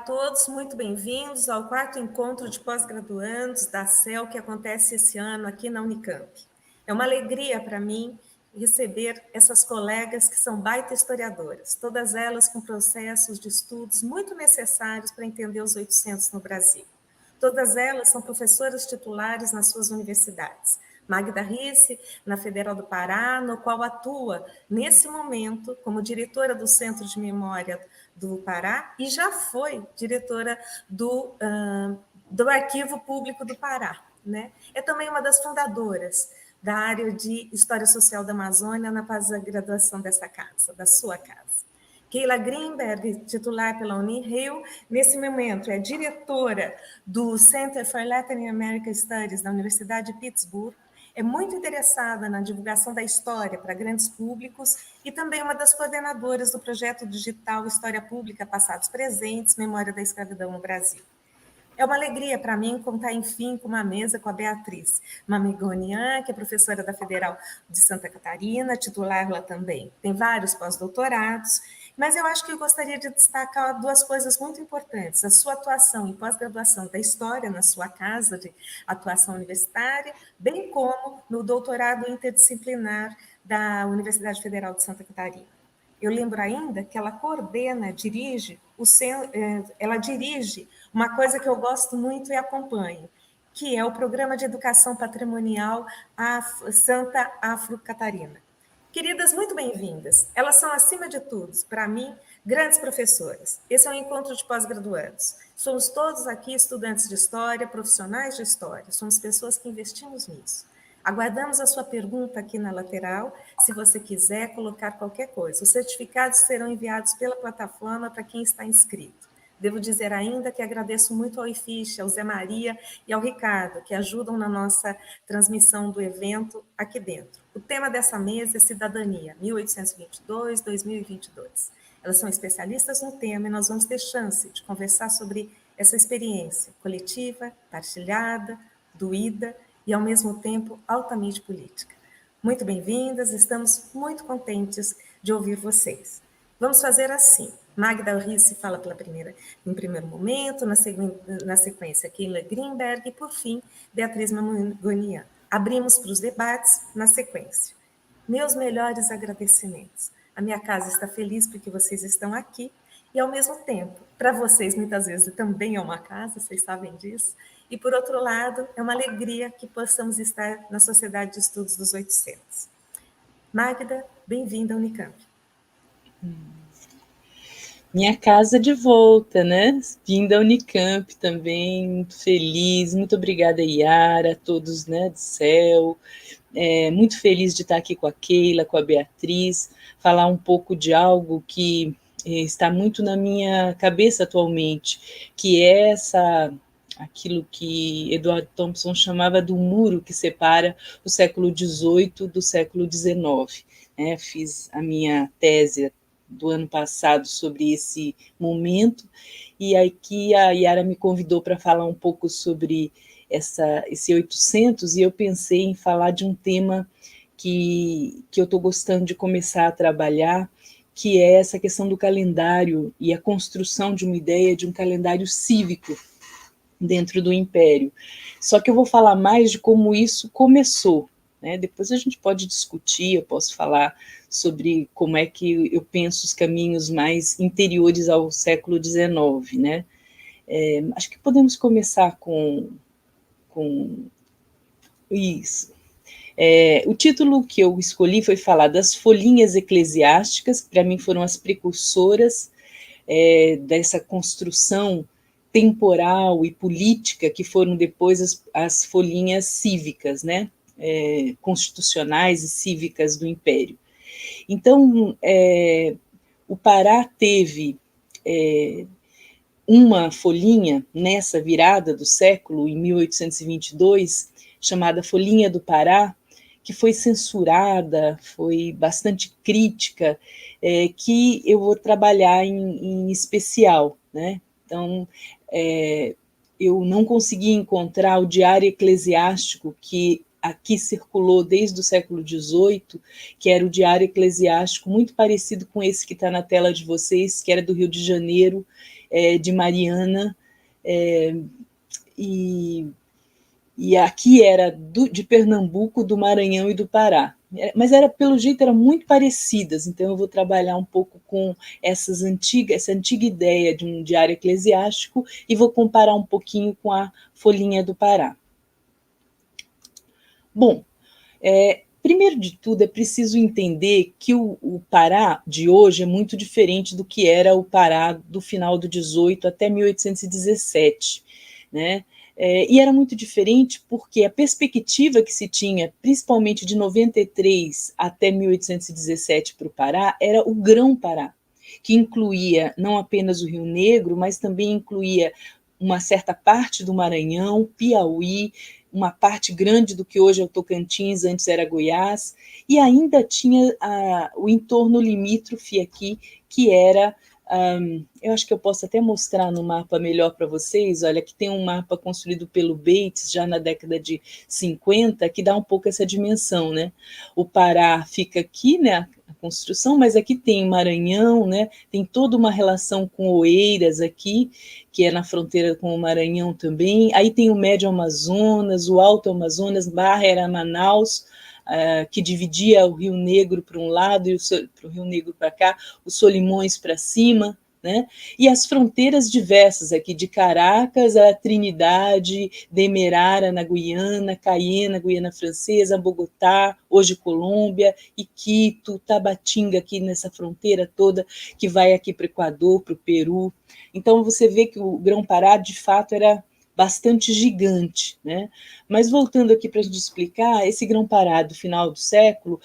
todos, muito bem-vindos ao quarto encontro de pós-graduandos da CEL que acontece esse ano aqui na Unicamp. É uma alegria para mim receber essas colegas que são baita historiadoras, todas elas com processos de estudos muito necessários para entender os 800 no Brasil. Todas elas são professoras titulares nas suas universidades. Magda Risse, na Federal do Pará, no qual atua, nesse momento, como diretora do Centro de Memória do Pará e já foi diretora do Arquivo Público do Pará. Né? É também uma das fundadoras da área de História Social da Amazônia na pós-graduação dessa casa, da sua casa. Keila Greenberg, titular pela Unirio, nesse momento é diretora do Center for Latin American Studies da Universidade de Pittsburgh, é muito interessada na divulgação da história para grandes públicos e também uma das coordenadoras do projeto digital História Pública, Passados Presentes, Memória da Escravidão no Brasil. É uma alegria para mim contar, enfim, com uma mesa com a Beatriz Mamigonian, que é professora da Federal de Santa Catarina, titular lá também. Tem vários pós-doutorados, mas eu acho que eu gostaria de destacar duas coisas muito importantes. A sua atuação em pós-graduação da História na sua casa de atuação universitária, bem como no doutorado interdisciplinar da Universidade Federal de Santa Catarina. Eu lembro ainda que ela dirige uma coisa que eu gosto muito e acompanho, que é o Programa de Educação Patrimonial Santa Afro Catarina. Queridas, muito bem-vindas. Elas são, acima de tudo, para mim, grandes professoras. Esse é um encontro de pós-graduandos. Somos todos aqui estudantes de história, profissionais de história. Somos pessoas que investimos nisso. Aguardamos a sua pergunta aqui na lateral, se você quiser colocar qualquer coisa. Os certificados serão enviados pela plataforma para quem está inscrito. Devo dizer ainda que agradeço muito ao IFISH, ao Zé Maria e ao Ricardo, que ajudam na nossa transmissão do evento aqui dentro. O tema dessa mesa é Cidadania, 1822-2022. Elas são especialistas no tema e nós vamos ter chance de conversar sobre essa experiência coletiva, partilhada, doída e, ao mesmo tempo, altamente política. Muito bem-vindas, estamos muito contentes de ouvir vocês. Vamos fazer assim. Magda Risse fala em primeiro momento, na sequência, Keila Greenberg e, por fim, Beatriz Mamigonian. Abrimos para os debates na sequência. Meus melhores agradecimentos. A minha casa está feliz porque vocês estão aqui e, ao mesmo tempo, para vocês, muitas vezes, também é uma casa, vocês sabem disso. E, por outro lado, é uma alegria que possamos estar na Sociedade de Estudos dos 800. Magda, bem-vinda à Unicamp. Minha casa de volta, né? Vim da Unicamp também, muito feliz. Muito obrigada, Yara, a todos, né, do CEL. Muito feliz de estar aqui com a Keila, com a Beatriz, falar um pouco de algo que está muito na minha cabeça atualmente, que é aquilo que Edward Thompson chamava do muro que separa o século XVIII do século XIX. Fiz a minha tese do ano passado sobre esse momento, e aqui a Yara me convidou para falar um pouco sobre esse 800, e eu pensei em falar de um tema que eu estou gostando de começar a trabalhar, que é essa questão do calendário e a construção de uma ideia de um calendário cívico dentro do Império. Só que eu vou falar mais de como isso começou, né? Depois a gente pode discutir, eu posso falar sobre como é que eu penso os caminhos mais interiores ao século XIX, né? Acho que podemos começar com isso. O título que eu escolhi foi falar das folhinhas eclesiásticas, que para mim foram as precursoras dessa construção temporal e política que foram depois as folhinhas cívicas, né? Constitucionais e cívicas do Império. Então, o Pará teve uma folhinha nessa virada do século, em 1822, chamada Folhinha do Pará, que foi censurada, foi bastante crítica, que eu vou trabalhar em especial, né? Então, eu não consegui encontrar o diário eclesiástico que aqui circulou desde o século XVIII, que era o diário eclesiástico muito parecido com esse que está na tela de vocês, que era do Rio de Janeiro, de Mariana, e aqui era de Pernambuco, do Maranhão e do Pará. Mas pelo jeito eram muito parecidas, então eu vou trabalhar um pouco com essa antiga ideia de um diário eclesiástico e vou comparar um pouquinho com a Folhinha do Pará. Bom, primeiro de tudo é preciso entender que o Pará de hoje é muito diferente do que era o Pará do final do 18 até 1817, né? E era muito diferente porque a perspectiva que se tinha, principalmente de 93 até 1817 para o Pará, era o Grão-Pará, que incluía não apenas o Rio Negro, mas também incluía uma certa parte do Maranhão, Piauí, uma parte grande do que hoje é o Tocantins, antes era Goiás, e ainda tinha o entorno limítrofe aqui, que era... eu acho que eu posso até mostrar no mapa melhor para vocês. Olha, aqui tem um mapa construído pelo Bates, já na década de 50, que dá um pouco essa dimensão, né? O Pará fica aqui, né, a construção, mas aqui tem Maranhão, né? Tem toda uma relação com Oeiras aqui, que é na fronteira com o Maranhão também. Aí tem o Médio Amazonas, o Alto Amazonas, Barra era Manaus, que dividia o Rio Negro para um lado e o Rio Negro para cá, os Solimões para cima, né? E as fronteiras diversas aqui, de Caracas a Trinidade, Demerara na Guiana, Cayena, Guiana Francesa, Bogotá, hoje Colômbia, Iquito, Tabatinga, aqui nessa fronteira toda, que vai aqui para o Equador, para o Peru. Então você vê que o Grão-Pará, de fato, era bastante gigante, né? Mas voltando aqui para a gente explicar, esse Grão-Pará do final do século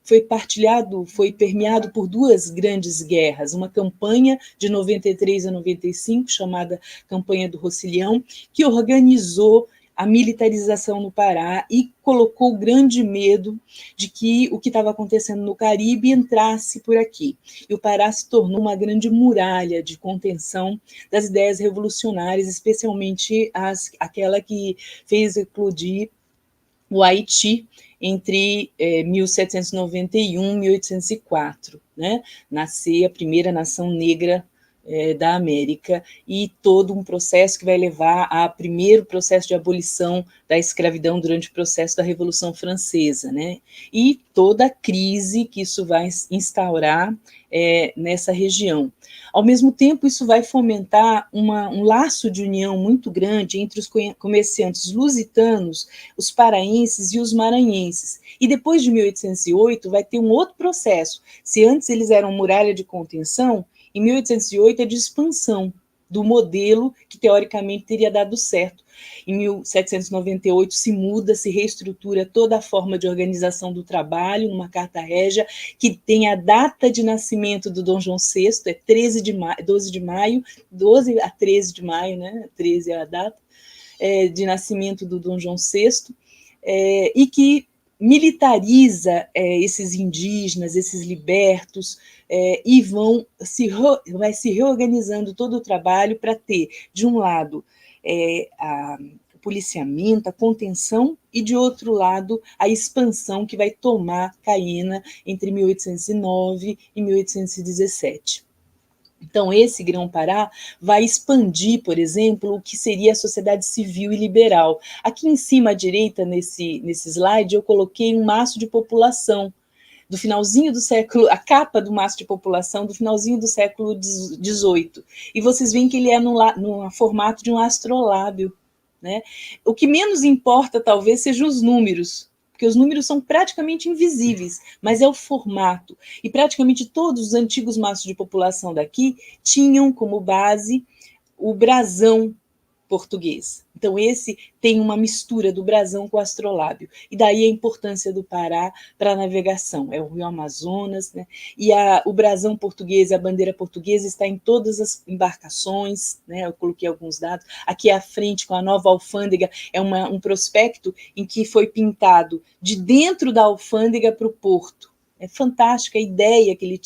foi permeado por duas grandes guerras, uma campanha de 93 a 95, chamada Campanha do Rocilhão, que organizou a militarização no Pará e colocou grande medo de que o que estava acontecendo no Caribe entrasse por aqui. E o Pará se tornou uma grande muralha de contenção das ideias revolucionárias, especialmente aquela que fez eclodir o Haiti entre 1791 e 1804, né? Nascer a primeira nação negra da América, e todo um processo que vai levar ao primeiro processo de abolição da escravidão durante o processo da Revolução Francesa, né? E toda a crise que isso vai instaurar nessa região. Ao mesmo tempo, isso vai fomentar um laço de união muito grande entre os comerciantes lusitanos, os paraenses e os maranhenses. E depois de 1808 vai ter um outro processo. Se antes eles eram muralha de contenção, em 1808 é de expansão do modelo que teoricamente teria dado certo. Em 1798 se muda, se reestrutura toda a forma de organização do trabalho, numa carta régia que tem a data de nascimento do Dom João VI, é 12 a 13 de maio, né? 13 é a data de nascimento do Dom João VI, e que militariza esses indígenas, esses libertos, e vai se reorganizando todo o trabalho para ter, de um lado, o policiamento, a contenção, e, de outro lado, a expansão que vai tomar Cayena entre 1809 e 1817. Então, esse Grão-Pará vai expandir, por exemplo, o que seria a sociedade civil e liberal. Aqui em cima à direita, nesse slide, eu coloquei um maço de população do finalzinho do século, a capa do maço de população do finalzinho do século XVIII. E vocês veem que ele é no formato de um astrolábio, né? O que menos importa, talvez, sejam os números, porque os números são praticamente invisíveis, mas é o formato. E praticamente todos os antigos maços de população daqui tinham como base o brasão português. Então, esse tem uma mistura do brasão com o astrolábio. E daí a importância do Pará para a navegação. É o Rio Amazonas, né? E o brasão português, a bandeira portuguesa, está em todas as embarcações, né? Eu coloquei alguns dados. Aqui à frente, com a nova alfândega, é um prospecto em que foi pintado de dentro da alfândega para o porto. É fantástica a ideia que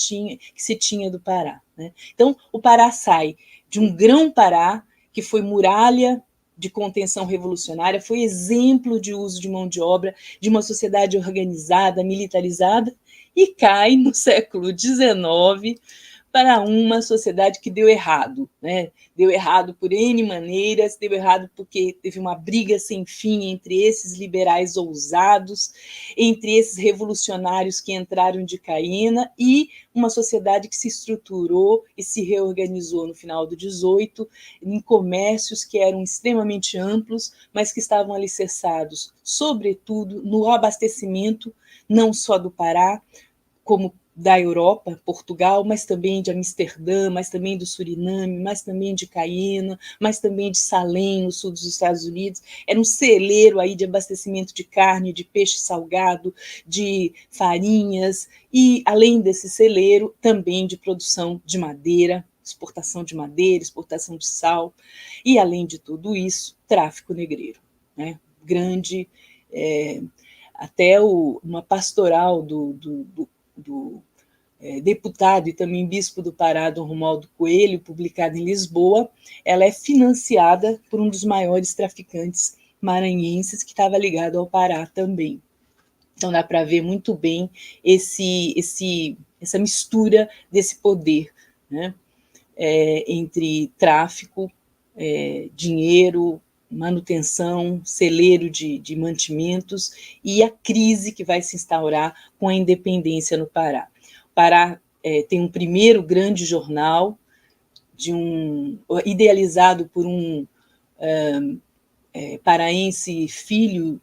se tinha do Pará, né? Então, o Pará sai de um Grão-Pará, que foi muralha de contenção revolucionária, foi exemplo de uso de mão de obra, de uma sociedade organizada, militarizada, e cai no século XIX para uma sociedade que deu errado, né? Deu errado por N maneiras, deu errado porque teve uma briga sem fim entre esses liberais ousados, entre esses revolucionários que entraram de Caína e uma sociedade que se estruturou e se reorganizou no final do 18 em comércios que eram extremamente amplos, mas que estavam alicerçados, sobretudo, no abastecimento não só do Pará, como da Europa, Portugal, mas também de Amsterdã, mas também do Suriname, mas também de Caína, mas também de Salem, no sul dos Estados Unidos. Era um celeiro aí de abastecimento de carne, de peixe salgado, de farinhas, e além desse celeiro, também de produção de madeira, exportação de sal, e além de tudo isso, tráfico negreiro, né? Grande, até uma pastoral do deputado e também bispo do Pará, Dom Romualdo Coelho, publicada em Lisboa, ela é financiada por um dos maiores traficantes maranhenses que estava ligado ao Pará também. Então dá para ver muito bem essa mistura desse poder, né? Entre tráfico, dinheiro, manutenção, celeiro de mantimentos e a crise que vai se instaurar com a independência no Pará. O Pará tem um primeiro grande jornal, idealizado por um paraense filho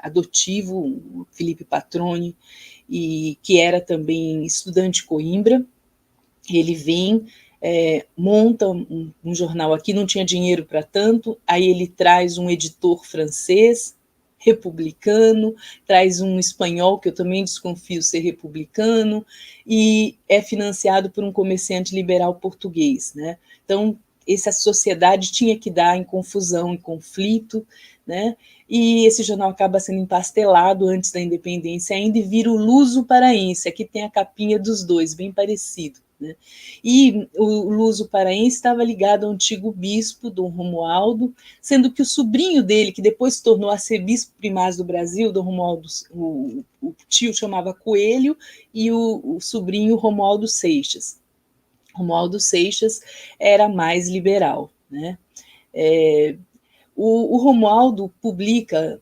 adotivo, o Felipe Patroni, e que era também estudante de Coimbra. Ele vem, monta um jornal aqui, não tinha dinheiro para tanto, aí ele traz um editor francês, republicano, traz um espanhol, que eu também desconfio ser republicano, e é financiado por um comerciante liberal português, né? Então, essa sociedade tinha que dar em confusão, em conflito, né? E esse jornal acaba sendo empastelado antes da independência ainda e vira o Luso Paraense. Aqui tem a capinha dos dois, bem parecido, né? E o Luso Paraense estava ligado ao antigo bispo, Dom Romualdo, sendo que o sobrinho dele, que depois se tornou arcebispo primaz do Brasil, Dom Romualdo, o tio chamava Coelho, e o sobrinho Romualdo Seixas. Romualdo Seixas era mais liberal, né? O Romualdo publica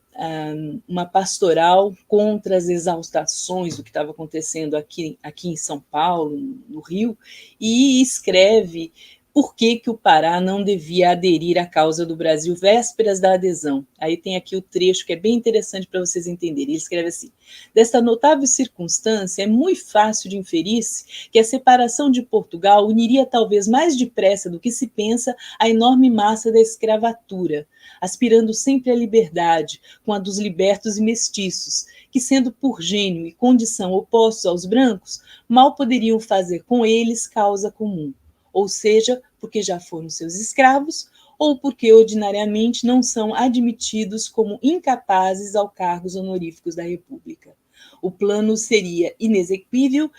uma pastoral contra as exaltações do que estava acontecendo aqui em São Paulo, no Rio, e escreve por que o Pará não devia aderir à causa do Brasil vésperas da adesão. Aí tem aqui o trecho que é bem interessante para vocês entenderem. Ele escreve assim: desta notável circunstância, é muito fácil de inferir-se que a separação de Portugal uniria talvez mais depressa do que se pensa a enorme massa da escravatura, aspirando sempre à liberdade, com a dos libertos e mestiços, que, sendo por gênio e condição opostos aos brancos, mal poderiam fazer com eles causa comum, ou seja, porque já foram seus escravos, ou porque ordinariamente não são admitidos como incapazes aos cargos honoríficos da República. O plano seria inexequível,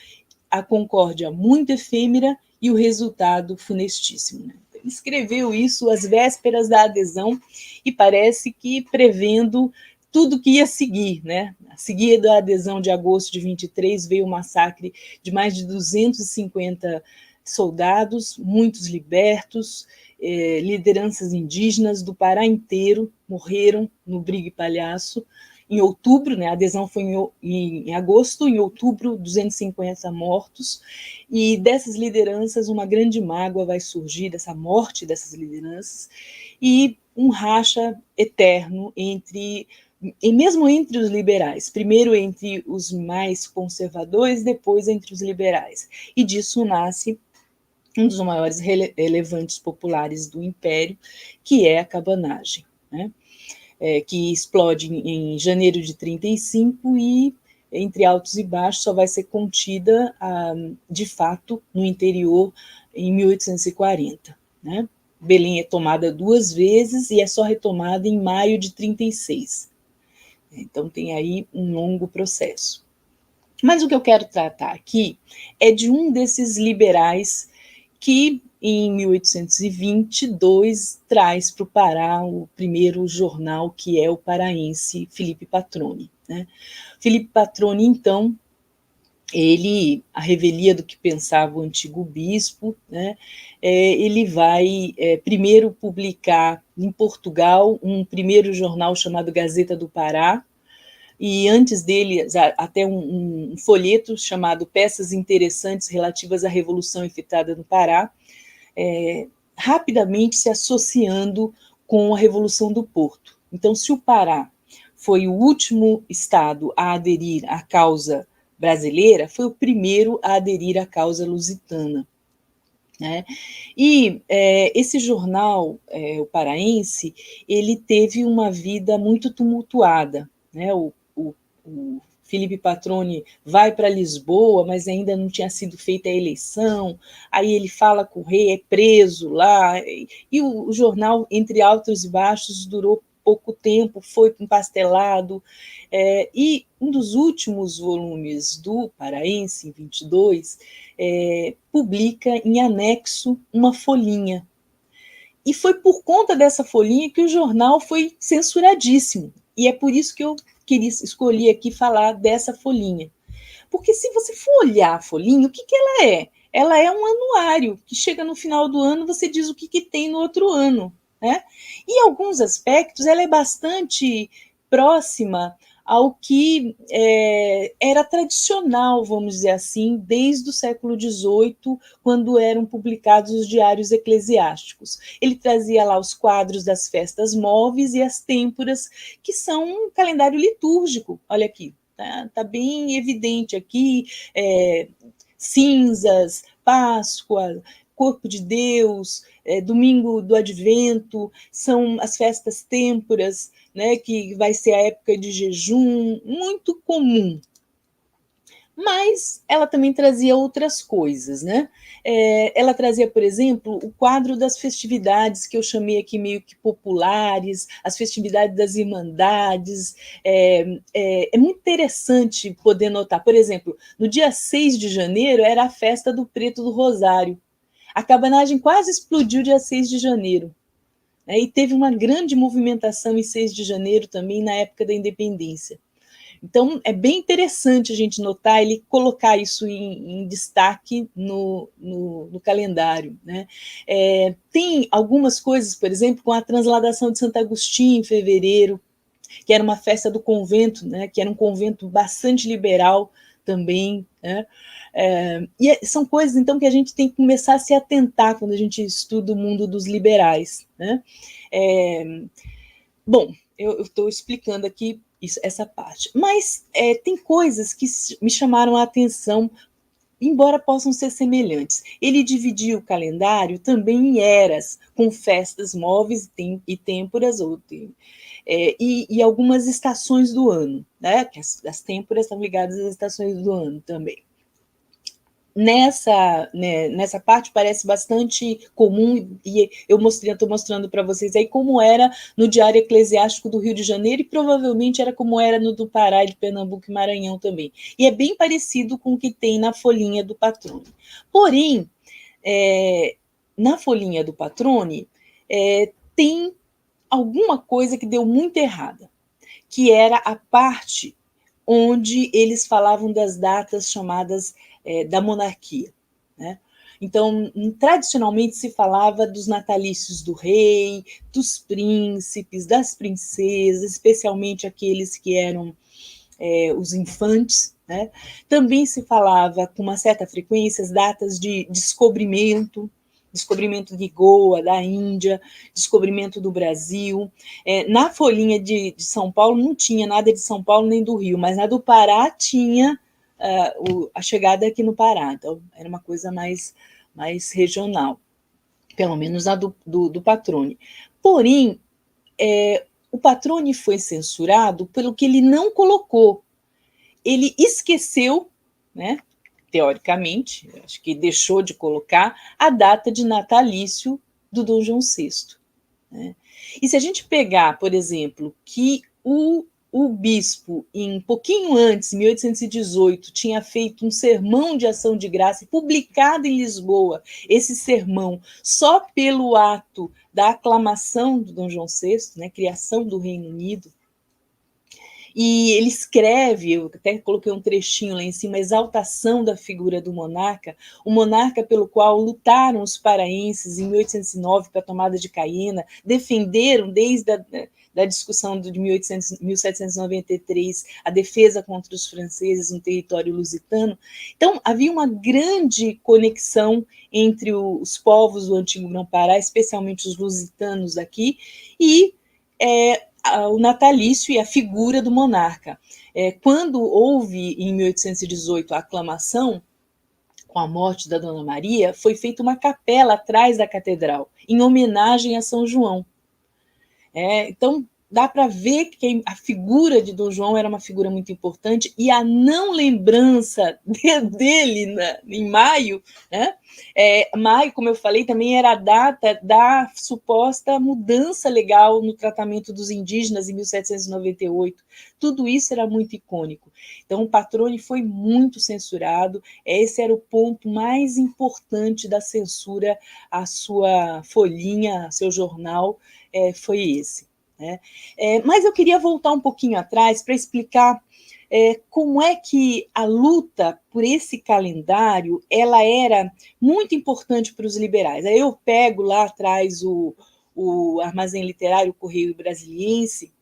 a concórdia muito efêmera e o resultado funestíssimo, né? Escreveu isso às vésperas da adesão e parece que prevendo tudo que ia seguir, né? A seguir da adesão de agosto de 23 veio o massacre de mais de 250 soldados, muitos libertos, lideranças indígenas do Pará inteiro morreram no Brigue Palhaço. Em outubro, né, a adesão foi em agosto, em outubro, 250 mortos, e dessas lideranças uma grande mágoa vai surgir, dessa morte dessas lideranças, e um racha eterno mesmo entre os liberais, primeiro entre os mais conservadores, depois entre os liberais, e disso nasce um dos maiores relevantes populares do Império, que é a cabanagem, né? Que explode em janeiro de 35 e, entre altos e baixos, só vai ser contida, de fato, no interior em 1840. Né? Belém é tomada 2 vezes e é só retomada em maio de 36. Então tem aí um longo processo. Mas o que eu quero tratar aqui é de um desses liberais que, em 1822, traz para o Pará o primeiro jornal, que é o paraense Felipe Patroni. Né? Felipe Patroni, então, ele, a revelia do que pensava o antigo bispo, né, ele vai primeiro publicar em Portugal um primeiro jornal chamado Gazeta do Pará, e antes dele até um folheto chamado Peças Interessantes Relativas à Revolução Efetuada no Pará, rapidamente se associando com a Revolução do Porto. Então, se o Pará foi o último estado a aderir à causa brasileira, foi o primeiro a aderir à causa lusitana. Né? E esse jornal, o paraense, ele teve uma vida muito tumultuada. Né? O Felipe Patroni vai para Lisboa, mas ainda não tinha sido feita a eleição, aí ele fala com o rei, é preso lá, e o jornal, entre altos e baixos, durou pouco tempo, foi empastelado, e um dos últimos volumes do Paraense, em 22, publica em anexo uma folhinha. E foi por conta dessa folhinha que o jornal foi censuradíssimo. E é por isso que eu escolhi aqui falar dessa folhinha. Porque se você for olhar a folhinha, o que ela é? Ela é um anuário, que chega no final do ano, você diz o que tem no outro ano. Né? E em alguns aspectos, ela é bastante próxima ao que era tradicional, vamos dizer assim, desde o século XVIII, quando eram publicados os diários eclesiásticos. Ele trazia lá os quadros das festas móveis e as têmporas, que são um calendário litúrgico. Olha aqui, tá bem evidente aqui, cinzas, Páscoa, Corpo de Deus, Domingo do Advento, são as festas têmporas, né, que vai ser a época de jejum, muito comum. Mas ela também trazia outras coisas, né? Ela trazia, por exemplo, o quadro das festividades, que eu chamei aqui meio que populares, as festividades das irmandades. É muito interessante poder notar, por exemplo, no dia 6 de janeiro era a festa do Preto do Rosário. A cabanagem quase explodiu dia 6 de janeiro. E teve uma grande movimentação em 6 de janeiro também, na época da independência. Então, é bem interessante a gente notar, ele colocar isso em destaque no calendário. Né? Tem algumas coisas, por exemplo, com a transladação de Santo Agostinho em fevereiro, que era uma festa do convento, né? Que era um convento bastante liberal também. Né? E são coisas, então, que a gente tem que começar a se atentar quando a gente estuda o mundo dos liberais. Né? Bom, eu estou explicando aqui essa parte. Mas tem coisas que me chamaram a atenção, embora possam ser semelhantes. Ele dividia o calendário também em eras, com festas móveis e têmporas, e algumas estações do ano. Né? As têmporas estão ligadas às estações do ano também. Nessa parte parece bastante comum, e eu estou mostrando para vocês aí como era no Diário Eclesiástico do Rio de Janeiro, e provavelmente era como era no do Pará, de Pernambuco e Maranhão também. E é bem parecido com o que tem na folhinha do Patrone. Porém, na folhinha do Patrone, tem alguma coisa que deu muito errada, que era a parte onde eles falavam das datas chamadas da monarquia. Né? Então, tradicionalmente se falava dos natalícios do rei, dos príncipes, das princesas, especialmente aqueles que eram os infantes. Né? Também se falava com uma certa frequência as datas de descobrimento de Goa, da Índia, descobrimento do Brasil. Na folhinha de São Paulo não tinha nada de São Paulo nem do Rio, mas na do Pará tinha a chegada aqui no Pará. Então, era uma coisa mais regional, pelo menos a do Patrone. Porém, o Patrone foi censurado pelo que ele não colocou. Ele esqueceu, né, teoricamente, acho que deixou de colocar a data de natalício do Dom João VI. Né? E se a gente pegar, por exemplo, que o bispo, um pouquinho antes, em 1818, tinha feito um sermão de ação de graça, publicado em Lisboa, esse sermão, só pelo ato da aclamação do Dom João VI, né, criação do Reino Unido, e ele escreve, eu até coloquei um trechinho lá em cima, a exaltação da figura do monarca, o monarca pelo qual lutaram os paraenses em 1809 para a tomada de Caiena, defenderam desde da discussão de 1793, a defesa contra os franceses no território lusitano. Então, havia uma grande conexão entre os povos do antigo Grão-Pará, especialmente os lusitanos daqui, e o natalício e a figura do monarca. Quando houve, em 1818, a aclamação, com a morte da Dona Maria, foi feita uma capela atrás da catedral, em homenagem a São João. Então, dá para ver que a figura de Dom João era uma figura muito importante, e a não lembrança dele em maio, né? Maio, como eu falei, também era a data da suposta mudança legal no tratamento dos indígenas em 1798. Tudo isso era muito icônico. Então, o Patrone foi muito censurado. Esse era o ponto mais importante da censura à sua folhinha, ao seu jornal, foi esse. Mas eu queria voltar um pouquinho atrás para explicar como é que a luta por esse calendário ela era muito importante para os liberais. Aí eu pego lá atrás o Armazém Literário, o Correio Brasiliense,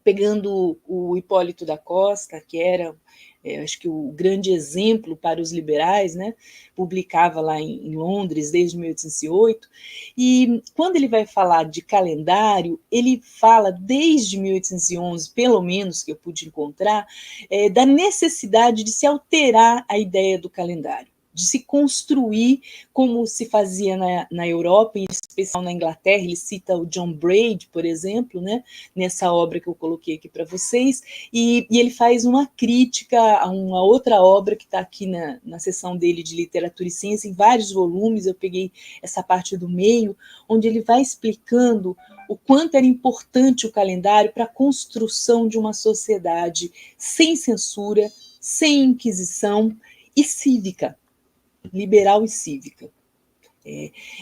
pegando o Hipólito da Costa, que era, acho que o grande exemplo para os liberais, né? Publicava lá em Londres desde 1808, e quando ele vai falar de calendário, ele fala desde 1811, pelo menos que eu pude encontrar, da necessidade de se alterar a ideia do calendário, de se construir como se fazia na Europa, em especial na Inglaterra. Ele cita o John Braid, por exemplo, né, nessa obra que eu coloquei aqui para vocês, e ele faz uma crítica a uma outra obra que está aqui na seção dele de Literatura e Ciência, em vários volumes. Eu peguei essa parte do meio, onde ele vai explicando o quanto era importante o calendário para a construção de uma sociedade sem censura, sem inquisição e cívica, liberal e cívica.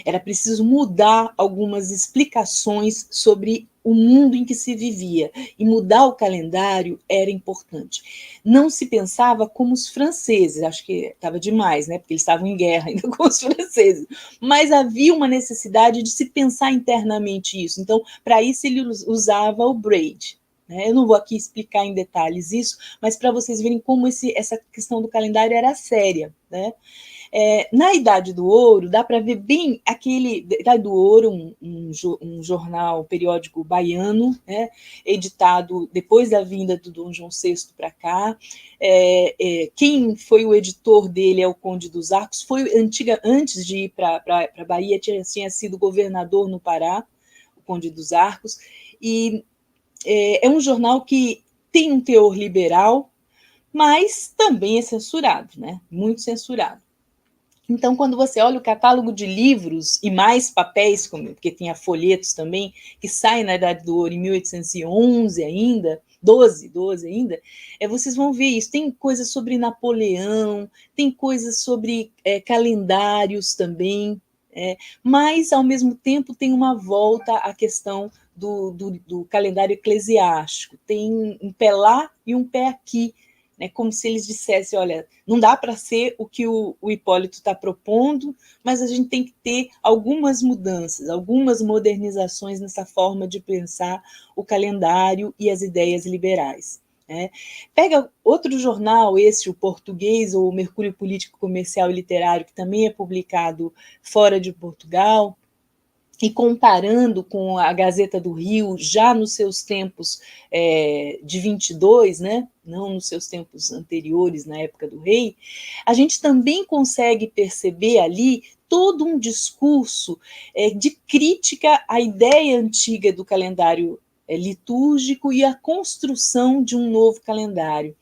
Era preciso mudar algumas explicações sobre o mundo em que se vivia, e mudar o calendário era importante. Não se pensava como os franceses, acho que estava demais, né, porque eles estavam em guerra ainda com os franceses, mas havia uma necessidade de se pensar internamente isso. Então, para isso ele usava o Braid. Eu não vou aqui explicar em detalhes isso, mas para vocês verem como essa questão do calendário era séria, né? Na Idade do Ouro, dá para ver bem Idade do Ouro, um jornal, um periódico baiano, né, editado depois da vinda do Dom João VI para cá. Quem foi o editor dele é o Conde dos Arcos, antes de ir para a Bahia, tinha sido governador no Pará, o Conde dos Arcos, e é um jornal que tem um teor liberal, mas também é censurado, né, muito censurado. Então, quando você olha o catálogo de livros e mais papéis, porque tinha folhetos também, que saem na Idade do Ouro em 1811 ainda, 12 ainda, vocês vão ver isso. Tem coisas sobre Napoleão, tem coisas sobre calendários também, mas, ao mesmo tempo, tem uma volta à questão do calendário eclesiástico. Tem um pé lá e um pé aqui, né, como se eles dissessem, olha, não dá para ser o que o Hipólito está propondo, mas a gente tem que ter algumas mudanças, algumas modernizações nessa forma de pensar o calendário e as ideias liberais. Pega outro jornal, o Português, ou o Mercúrio Político, Comercial e Literário, que também é publicado fora de Portugal, e comparando com a Gazeta do Rio, já nos seus tempos de 22, né? Não nos seus tempos anteriores, na época do rei, a gente também consegue perceber ali todo um discurso de crítica à ideia antiga do calendário litúrgico e à construção de um novo calendário.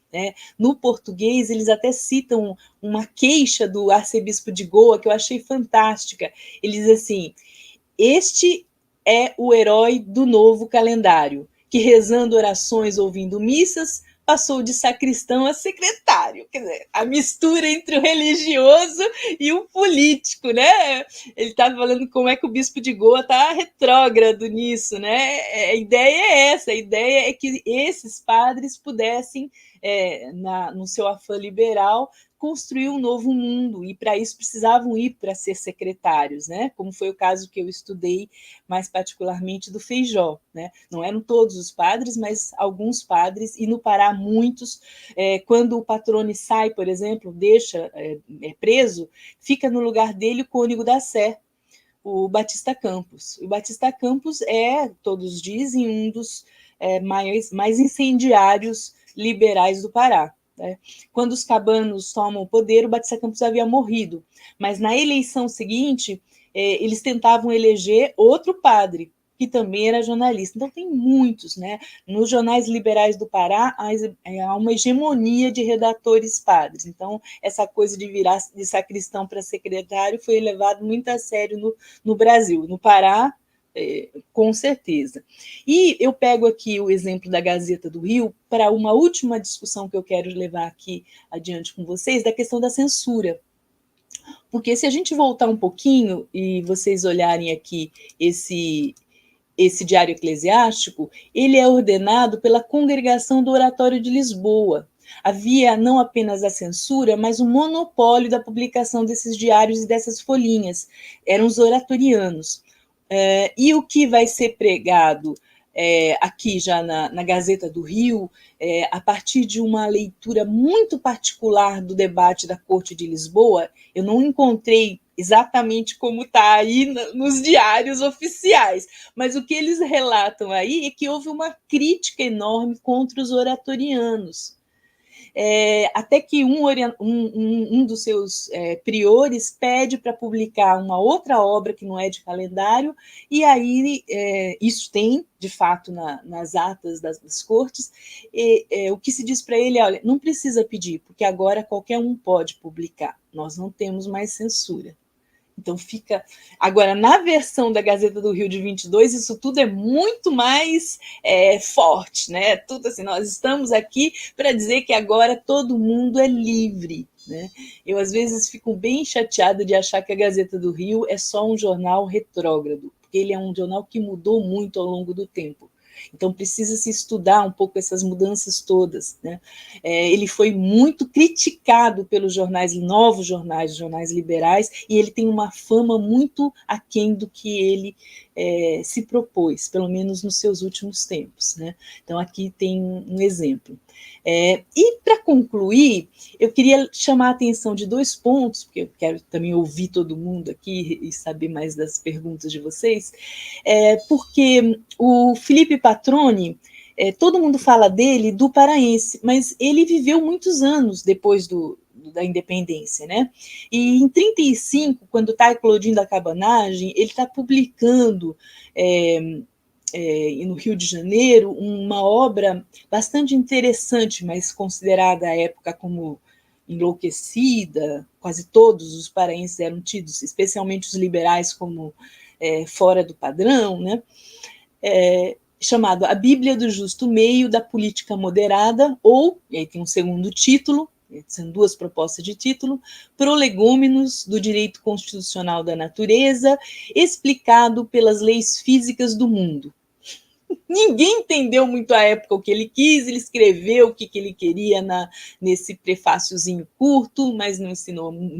No Português, eles até citam uma queixa do arcebispo de Goa, que eu achei fantástica. Ele diz assim: este é o herói do novo calendário, que, rezando orações, ouvindo missas, passou de sacristão a secretário. Quer dizer, a mistura entre o religioso e o político, né? Ele estava falando como é que o bispo de Goa está retrógrado nisso, né? A ideia é essa, a ideia é que esses padres pudessem, no seu afã liberal, construir um novo mundo, e para isso precisavam ir para ser secretários, né? Como foi o caso que eu estudei mais particularmente do Feijó, né? Não eram todos os padres, mas alguns padres, e no Pará muitos. Quando o patrone sai, por exemplo, deixa preso, fica no lugar dele o cônego da Sé, o Batista Campos. O Batista Campos todos dizem, um dos mais incendiários liberais do Pará. Né? Quando os cabanos tomam o poder, o Batista Campos havia morrido, mas na eleição seguinte, eles tentavam eleger outro padre, que também era jornalista. Então, tem muitos, né? Nos jornais liberais do Pará, há uma hegemonia de redatores padres. Então, essa coisa de virar de sacristão para secretário foi levado muito a sério no Brasil. No Pará, com certeza. E eu pego aqui o exemplo da Gazeta do Rio para uma última discussão que eu quero levar aqui adiante com vocês, da questão da censura. Porque se a gente voltar um pouquinho e vocês olharem aqui esse diário eclesiástico, ele é ordenado pela Congregação do Oratório de Lisboa. Havia não apenas a censura, mas o monopólio da publicação desses diários e dessas folhinhas. Eram os oratorianos. E o que vai ser pregado aqui já na Gazeta do Rio, a partir de uma leitura muito particular do debate da Corte de Lisboa, eu não encontrei exatamente como está aí nos diários oficiais, mas o que eles relatam aí é que houve uma crítica enorme contra os oratorianos. Até que um dos seus priores pede para publicar uma outra obra que não é de calendário, e aí isso tem, de fato, nas atas das cortes, o que se diz para ele, olha, não precisa pedir, porque agora qualquer um pode publicar, nós não temos mais censura. Então fica... Agora, na versão da Gazeta do Rio de 22, isso tudo é muito mais forte, né? Tudo assim, nós estamos aqui para dizer que agora todo mundo é livre, né? Eu, às vezes, fico bem chateada de achar que a Gazeta do Rio é só um jornal retrógrado, porque ele é um jornal que mudou muito ao longo do tempo. Então, precisa se estudar um pouco essas mudanças todas, né? Ele foi muito criticado pelos novos jornais liberais, e ele tem uma fama muito aquém do que ele se propôs, pelo menos nos seus últimos tempos, né? Então, aqui tem um exemplo. E, para concluir, eu queria chamar a atenção de 2 pontos, porque eu quero também ouvir todo mundo aqui e saber mais das perguntas de vocês, porque o Felipe Patroni, todo mundo fala dele, do paraense, mas ele viveu muitos anos depois da independência, né? E em 1935, quando está eclodindo a cabanagem, ele está publicando no Rio de Janeiro uma obra bastante interessante, mas considerada à época como enlouquecida. Quase todos os paraenses eram tidos, especialmente os liberais, como fora do padrão, né? Chamado A Bíblia do Justo Meio da Política Moderada, ou, e aí tem um segundo título, são 2 propostas de título, Prolegômenos do Direito Constitucional da Natureza, explicado pelas leis físicas do mundo. Ninguém entendeu muito à época o que ele quis, ele escreveu o que ele queria nesse prefáciozinho curto, mas não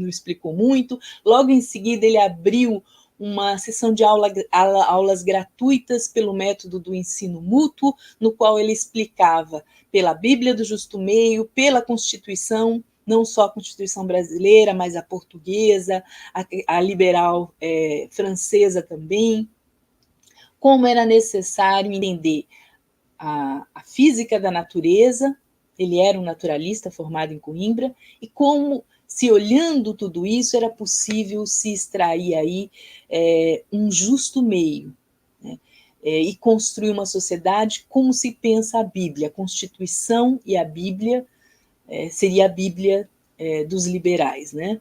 explicou muito. Logo em seguida, ele abriu uma sessão de aulas gratuitas pelo método do ensino mútuo, no qual ele explicava pela Bíblia do Justo Meio, pela Constituição, não só a Constituição brasileira, mas a portuguesa, a liberal francesa também, como era necessário entender a física da natureza. Ele era um naturalista formado em Coimbra, e como, se olhando tudo isso, era possível se extrair aí um justo meio, né? E construir uma sociedade como se pensa a Bíblia. A Constituição e a Bíblia seria a Bíblia dos liberais, né?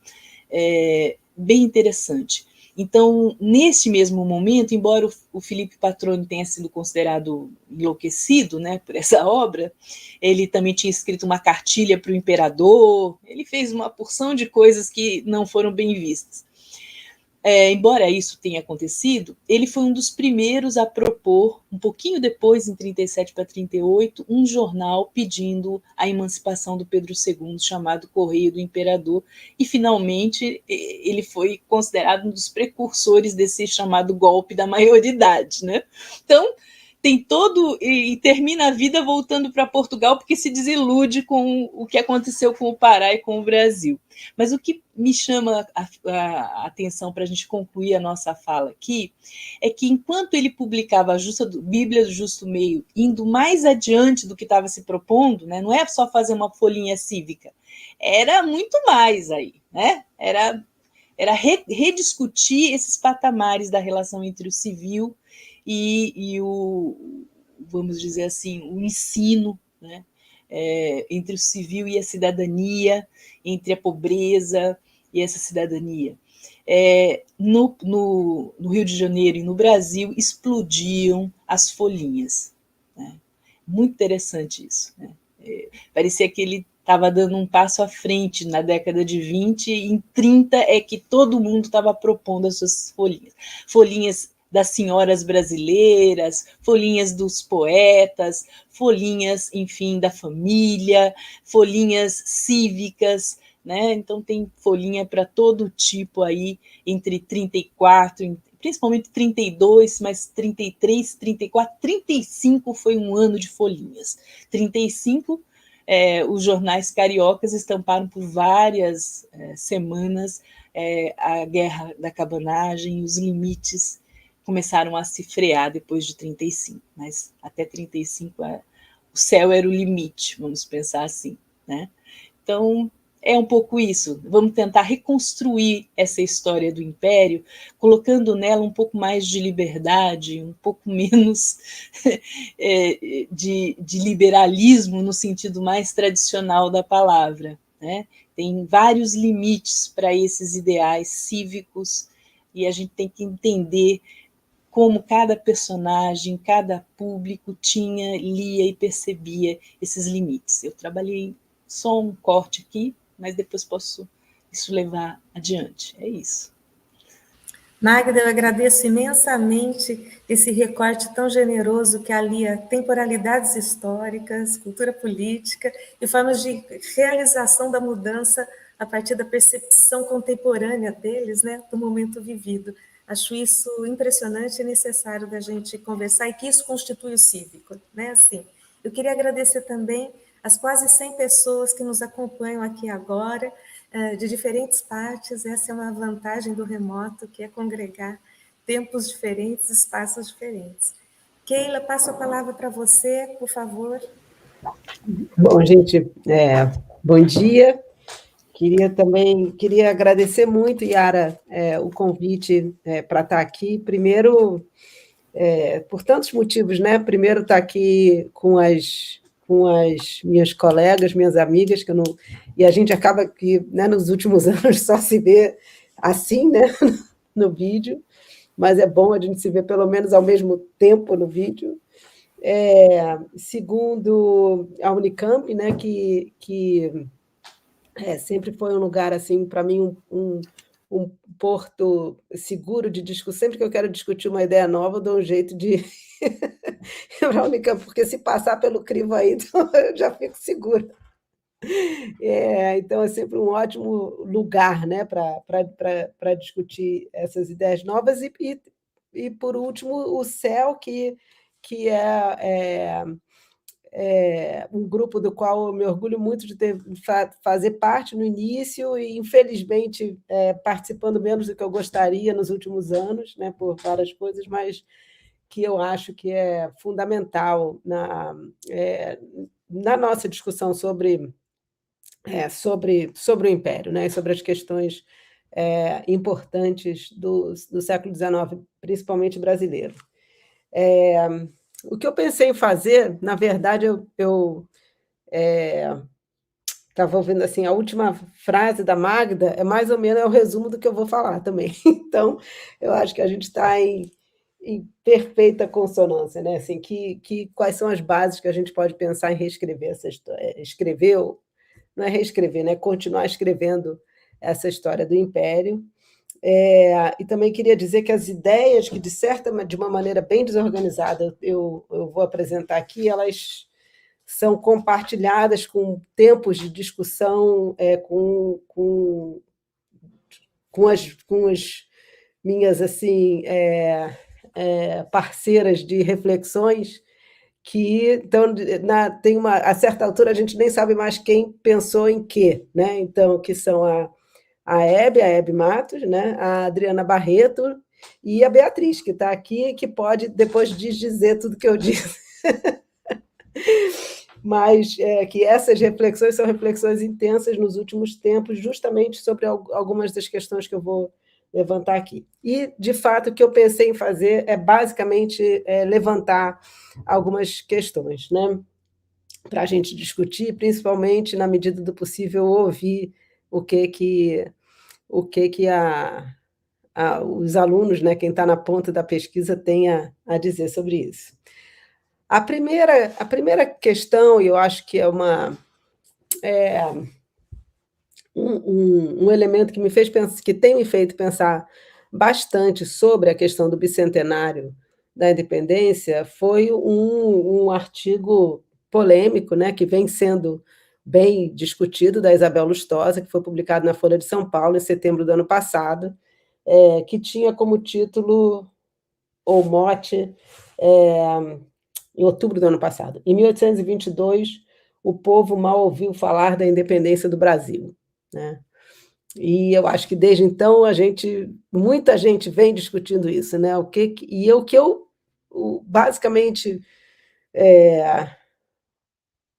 Bem interessante. Então, nesse mesmo momento, embora o Felipe Patroni tenha sido considerado enlouquecido, né, por essa obra, ele também tinha escrito uma cartilha para o imperador, ele fez uma porção de coisas que não foram bem vistas. Embora isso tenha acontecido, ele foi um dos primeiros a propor, um pouquinho depois, em 37 para 38, um jornal pedindo a emancipação do Pedro II, chamado Correio do Imperador, e finalmente ele foi considerado um dos precursores desse chamado golpe da maioridade, né? Então, tem todo e termina a vida voltando para Portugal porque se desilude com o que aconteceu com o Pará e com o Brasil. Mas o que me chama a atenção para a gente concluir a nossa fala aqui é que enquanto ele publicava a Bíblia do Justo Meio, indo mais adiante do que estava se propondo, né, não é só fazer uma folhinha cívica, era muito mais aí, né? Era rediscutir esses patamares da relação entre o civil e o, vamos dizer assim, o ensino, né? Entre o civil e a cidadania, entre a pobreza e essa cidadania. No Rio de Janeiro e no Brasil explodiam as folhinhas. Né? Muito interessante isso. Né? Parecia que ele estava dando um passo à frente na década de 20, e em 30 é que todo mundo estava propondo as suas folhinhas. Folhinhas das senhoras brasileiras, folhinhas dos poetas, folhinhas, enfim, da família, folhinhas cívicas, né? Então tem folhinha para todo tipo aí, entre 34, principalmente 32, mas 33, 34, 35 foi um ano de folhinhas. 35, os jornais cariocas estamparam por várias semanas a guerra da cabanagem, os limites começaram a se frear depois de 35, mas até 35 o céu era o limite, vamos pensar assim, né? Então, é um pouco isso. Vamos tentar reconstruir essa história do Império, colocando nela um pouco mais de liberdade, um pouco menos de liberalismo no sentido mais tradicional da palavra, né? Tem vários limites para esses ideais cívicos e a gente tem que entender como cada personagem, cada público tinha, lia e percebia esses limites. Eu trabalhei só um corte aqui, mas depois posso isso levar adiante. É isso. Magda, eu agradeço imensamente esse recorte tão generoso que alia temporalidades históricas, cultura política e formas de realização da mudança a partir da percepção contemporânea deles, né, do momento vivido. Acho isso impressionante e necessário da gente conversar e que isso constitui o cívico, né? Assim, eu queria agradecer também as quase 100 pessoas que nos acompanham aqui agora, de diferentes partes. Essa é uma vantagem do remoto, que é congregar tempos diferentes, espaços diferentes. Keila, passo a palavra para você, por favor. Bom, gente, bom dia. Queria agradecer muito, Yara, o convite para estar aqui. Primeiro, por tantos motivos, né? Primeiro, estar aqui com as minhas colegas, minhas amigas, que eu não... E a gente acaba que, né, nos últimos anos, só se vê assim, né, no vídeo, mas é bom a gente se ver pelo menos ao mesmo tempo no vídeo. Segundo, a Unicamp, né, que sempre foi um lugar, assim, para mim, um porto seguro de discussão. Sempre que eu quero discutir uma ideia nova, eu dou um jeito de para a Unicamp, porque se passar pelo crivo aí, então eu já fico segura. Então, é sempre um ótimo lugar, né, para discutir essas ideias novas. E, por último, o CEL, que é um grupo do qual eu me orgulho muito de fazer parte no início e, infelizmente, participando menos do que eu gostaria nos últimos anos, né, por várias coisas, mas que eu acho que é fundamental na nossa discussão sobre o Império, né, sobre as questões importantes do século XIX, principalmente brasileiro. O que eu pensei em fazer, na verdade, eu estava ouvindo assim, a última frase da Magda é mais ou menos o resumo do que eu vou falar também. Então, eu acho que a gente está em perfeita consonância, né? Assim, quais são as bases que a gente pode pensar em reescrever essa história? Escrever, não é reescrever, né? Continuar escrevendo essa história do Império. E também queria dizer que as ideias que, de uma maneira bem desorganizada, eu vou apresentar aqui, elas são compartilhadas com tempos de discussão, com as minhas assim parceiras de reflexões, que então a certa altura a gente nem sabe mais quem pensou em quê, né? Então, que são a Hebe Matos, né? A Adriana Barreto e a Beatriz, que está aqui, que pode depois dizer tudo que eu disse. Mas que essas reflexões são reflexões intensas nos últimos tempos, justamente sobre algumas das questões que eu vou levantar aqui. E, de fato, o que eu pensei em fazer é basicamente levantar algumas questões, né? Para a gente discutir, principalmente, na medida do possível, ouvir o que os alunos, né, quem está na ponta da pesquisa, tem a dizer sobre isso. A primeira questão, e eu acho que é um elemento que que tem me feito pensar bastante sobre a questão do bicentenário da independência, foi um artigo polêmico, né, que vem sendo bem discutido, da Isabel Lustosa, que foi publicado na Folha de São Paulo em setembro do ano passado, que tinha como título ou mote, em outubro do ano passado, em 1822, o povo mal ouviu falar da independência do Brasil, né? E eu acho que desde então muita gente vem discutindo isso, né? Basicamente,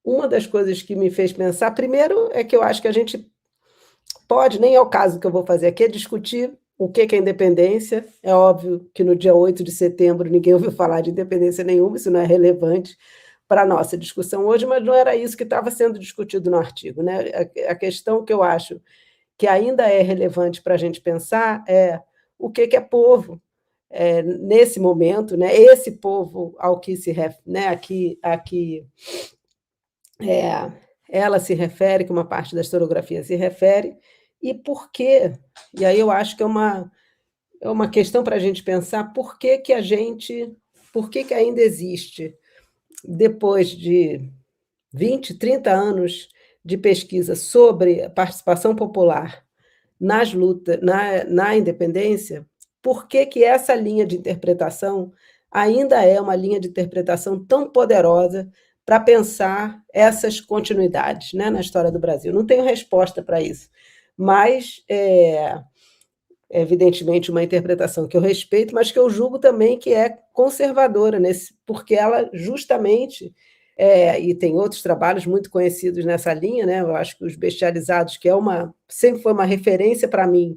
uma das coisas que me fez pensar, primeiro, é que eu acho que a gente pode, nem é o caso que eu vou fazer aqui, é discutir o que é independência. É óbvio que no dia 8 de setembro ninguém ouviu falar de independência nenhuma, isso não é relevante para a nossa discussão hoje, mas não era isso que estava sendo discutido no artigo, né? A questão que eu acho que ainda é relevante para a gente pensar é o que é povo nesse momento, né? Esse povo ao que se refere, né? Aqui ela se refere, que uma parte da historiografia se refere, e por quê? E aí eu acho que é uma questão para a gente pensar por que ainda existe, depois de 20, 30 anos de pesquisa sobre a participação popular nas lutas, na independência, por que essa linha de interpretação ainda é uma linha de interpretação tão poderosa para pensar essas continuidades, né, na história do Brasil. Não tenho resposta para isso, mas é evidentemente uma interpretação que eu respeito, mas que eu julgo também que é conservadora, porque ela justamente, e tem outros trabalhos muito conhecidos nessa linha, né? Eu acho que Os Bestializados, que sempre foi uma referência para mim,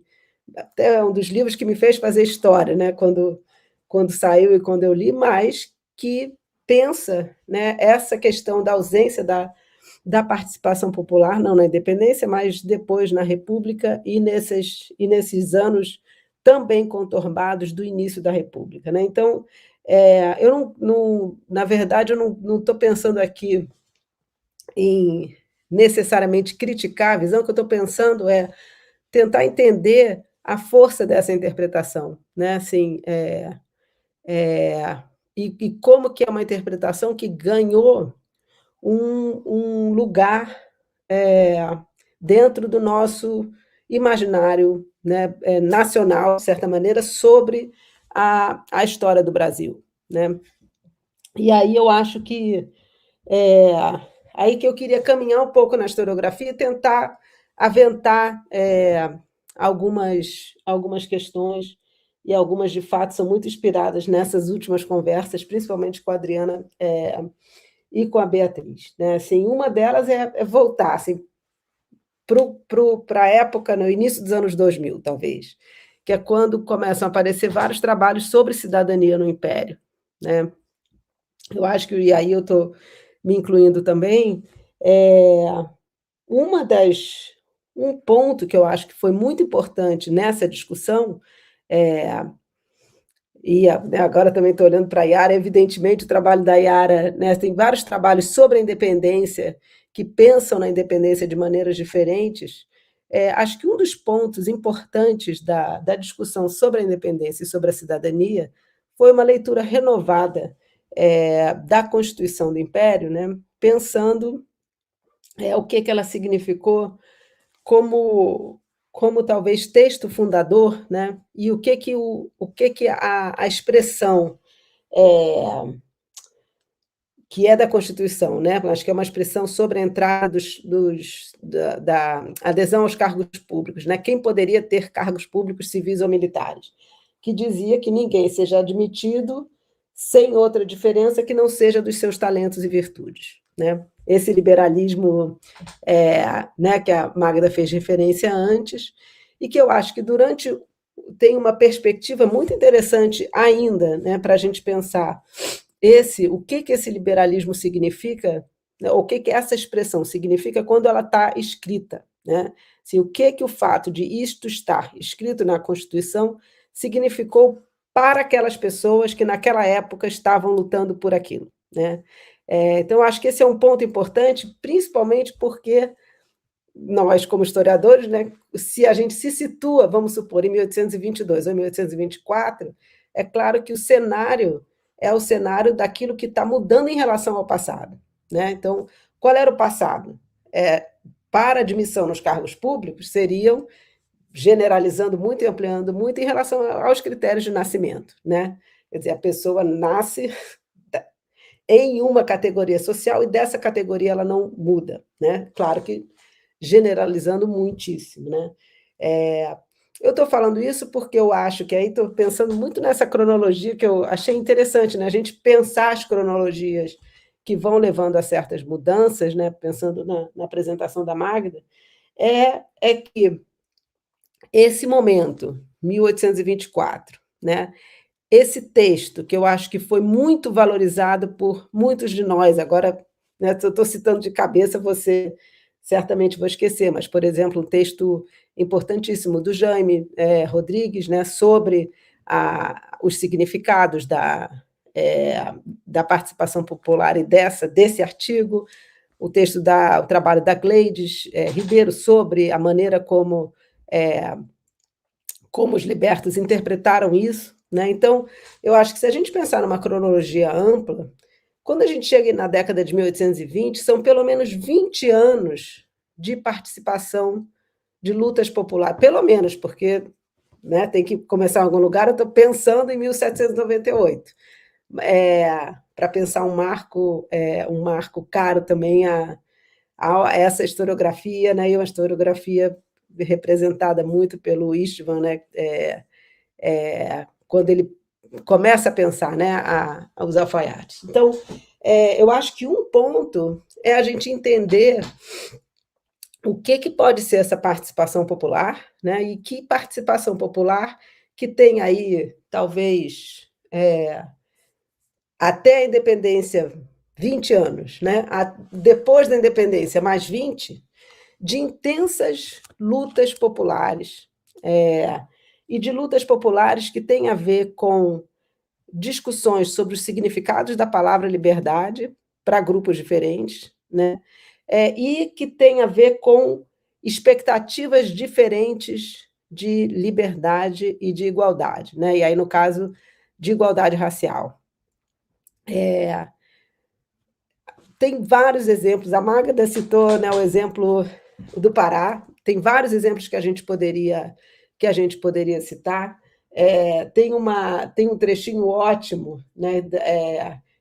até um dos livros que me fez fazer história, né? Quando saiu e quando eu li, mas que pensa, né, essa questão da ausência da participação popular, não na independência, mas depois na República e nesses anos também conturbados do início da República, né? Então, eu na verdade, eu não estou pensando aqui em necessariamente criticar a visão, que eu estou pensando é tentar entender a força dessa interpretação, né? Assim, e como que é uma interpretação que ganhou um lugar dentro do nosso imaginário, né, nacional, de certa maneira, sobre a história do Brasil, né? E aí eu acho que aí que eu queria caminhar um pouco na historiografia e tentar aventar algumas questões, e algumas, de fato, são muito inspiradas nessas últimas conversas, principalmente com a Adriana e com a Beatriz, né? Assim, uma delas é voltar assim, para a época, no início dos anos 2000, talvez, que é quando começam a aparecer vários trabalhos sobre cidadania no Império, né? Eu acho que, e aí eu estou me incluindo também, um ponto que eu acho que foi muito importante nessa discussão, agora também estou olhando para a Yara, evidentemente o trabalho da Yara, né, tem vários trabalhos sobre a independência, que pensam na independência de maneiras diferentes. Acho que um dos pontos importantes da discussão sobre a independência e sobre a cidadania foi uma leitura renovada da Constituição do Império, né, pensando o que ela significou como talvez texto fundador, né? E o que a expressão que é da Constituição, né? Acho que é uma expressão sobre a entrada da adesão aos cargos públicos, né? Quem poderia ter cargos públicos civis ou militares? Que dizia que ninguém seja admitido sem outra diferença que não seja dos seus talentos e virtudes, né? Esse liberalismo né, que a Magda fez referência antes, e que eu acho que tem uma perspectiva muito interessante ainda, né, para a gente pensar o que esse liberalismo significa, né, o que essa expressão significa quando ela está escrita, né? Assim, o que o fato de isto estar escrito na Constituição significou para aquelas pessoas que naquela época estavam lutando por aquilo, né? Então, acho que esse é um ponto importante, principalmente porque nós, como historiadores, né, se a gente se situa, vamos supor, em 1822 ou 1824, é claro que o cenário é o cenário daquilo que está mudando em relação ao passado, né? Então, qual era o passado? Para admissão nos cargos públicos, seriam, generalizando muito e ampliando muito, em relação aos critérios de nascimento, né? Quer dizer, a pessoa nasce em uma categoria social e dessa categoria ela não muda, né? Claro que generalizando muitíssimo, né? Eu estou falando isso porque eu acho que aí estou pensando muito nessa cronologia que eu achei interessante, né? A gente pensar as cronologias que vão levando a certas mudanças, né? Pensando na apresentação da Magda, é que esse momento, 1824, né? Esse texto, que eu acho que foi muito valorizado por muitos de nós, agora, né, eu estou citando de cabeça, você certamente vou esquecer, mas, por exemplo, um texto importantíssimo do Jaime Rodrigues, né, sobre os significados da participação popular e desse artigo, o trabalho da Gleides Ribeiro sobre a maneira como os libertos interpretaram isso, né? Então, eu acho que se a gente pensar numa cronologia ampla, quando a gente chega na década de 1820, são pelo menos 20 anos de participação de lutas populares, pelo menos, porque, né, tem que começar em algum lugar, eu estou pensando em 1798, para pensar um marco caro também a essa historiografia, né, e uma historiografia representada muito pelo Istvan, né, quando ele começa a pensar, né, os alfaiates. Então, eu acho que um ponto é a gente entender o que pode ser essa participação popular, né, e que participação popular que tem aí, talvez, até a independência, 20 anos, né, depois da independência, mais 20, de intensas lutas populares, e de lutas populares que têm a ver com discussões sobre os significados da palavra liberdade para grupos diferentes, né? E que tem a ver com expectativas diferentes de liberdade e de igualdade, né? E aí, no caso, de igualdade racial. Tem vários exemplos, a Magda citou, né, o exemplo do Pará, tem vários exemplos que a gente poderia citar. Tem um trechinho ótimo, né,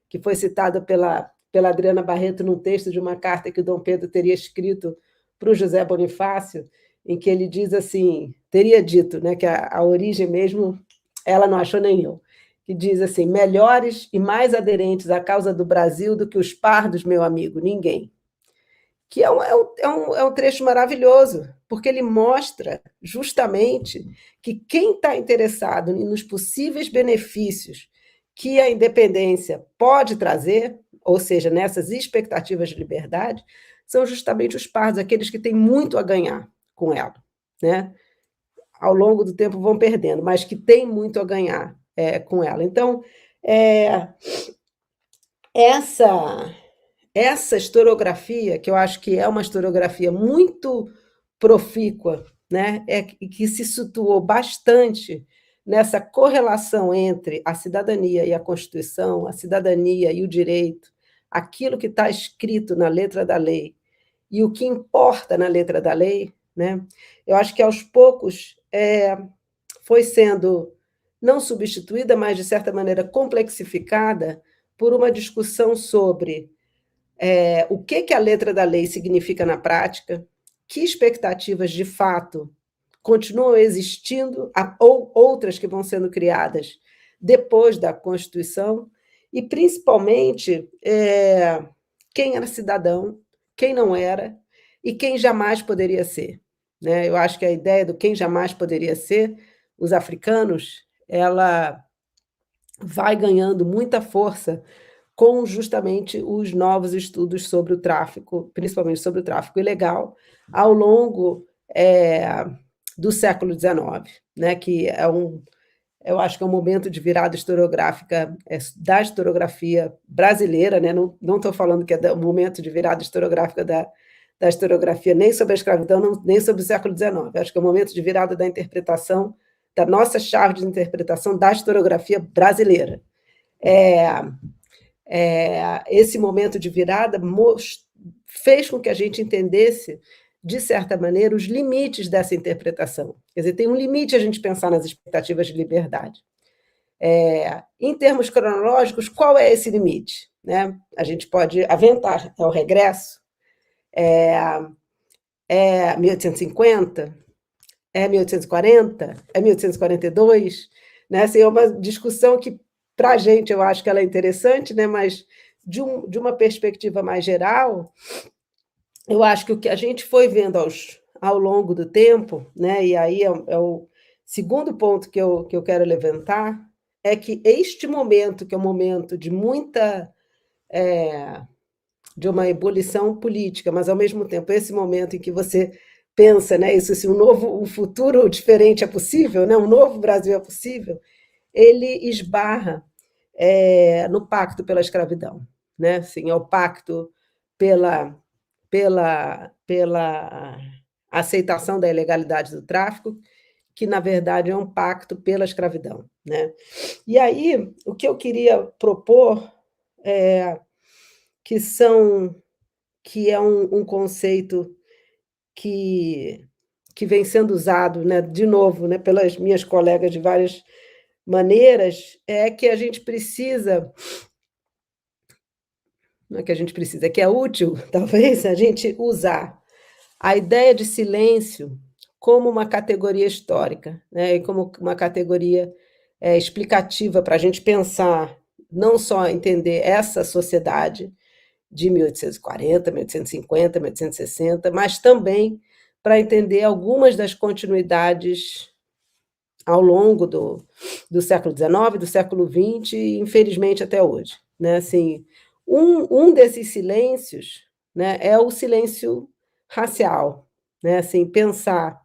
que foi citado pela Adriana Barreto num texto de uma carta que o Dom Pedro teria escrito para o José Bonifácio, em que ele diz assim, teria dito, né, que a origem mesmo, ela não achou nem eu, que diz assim, melhores e mais aderentes à causa do Brasil do que os pardos, meu amigo, ninguém. Que é um trecho maravilhoso, porque ele mostra justamente que quem está interessado nos possíveis benefícios que a independência pode trazer, ou seja, nessas expectativas de liberdade, são justamente os pardos, aqueles que têm muito a ganhar com ela, né? Ao longo do tempo vão perdendo, mas que têm muito a ganhar com ela. Então, essa historiografia, que eu acho que é uma historiografia muito profícua, né, que se situou bastante nessa correlação entre a cidadania e a Constituição, a cidadania e o direito, aquilo que está escrito na letra da lei e o que importa na letra da lei, né, eu acho que aos poucos foi sendo não substituída, mas de certa maneira complexificada por uma discussão sobre o que a letra da lei significa na prática, que expectativas de fato continuam existindo, ou outras que vão sendo criadas depois da Constituição, e principalmente quem era cidadão, quem não era, e quem jamais poderia ser. Né? Eu acho que a ideia do quem jamais poderia ser, os africanos, ela vai ganhando muita força com justamente os novos estudos sobre o tráfico, principalmente sobre o tráfico ilegal, ao longo do século XIX, né, que eu acho que é um momento de virada historiográfica da historiografia brasileira, né, não estou falando que é um momento de virada historiográfica da historiografia nem sobre a escravidão, nem sobre o século XIX, acho que é um momento de virada da interpretação, da nossa chave de interpretação da historiografia brasileira. Esse momento de virada fez com que a gente entendesse, de certa maneira, os limites dessa interpretação. Quer dizer, tem um limite a gente pensar nas expectativas de liberdade. Em termos cronológicos, qual é esse limite? Né? A gente pode aventar, é o regresso? É 1850? É 1840? É 1842? Né? Assim, é uma discussão que, para a gente, eu acho que ela é interessante, né? Mas de uma perspectiva mais geral, eu acho que o que a gente foi vendo ao longo do tempo, né? E aí é o segundo ponto que eu quero levantar, é que este momento, que é um momento de muita... de uma ebulição política, mas, ao mesmo tempo, esse momento em que você pensa, né, isso, assim, um futuro diferente é possível, né, um novo Brasil é possível, ele esbarra no pacto pela escravidão, né? Assim, é o pacto pela aceitação da ilegalidade do tráfico, que, na verdade, é um pacto pela escravidão, né? E aí, o que eu queria propor que é um conceito que vem sendo usado, né, de novo, né, pelas minhas colegas de várias maneiras, é que a gente precisa, não é que a gente precisa, é que é útil, talvez, a gente usar a ideia de silêncio como uma categoria histórica, né, e como uma categoria explicativa para a gente pensar, não só entender essa sociedade de 1840, 1850, 1860, mas também para entender algumas das continuidades ao longo do século XIX, do século XX e, infelizmente, até hoje. Né? Assim, um desses silêncios, né, é o silêncio racial. Né? Assim, pensar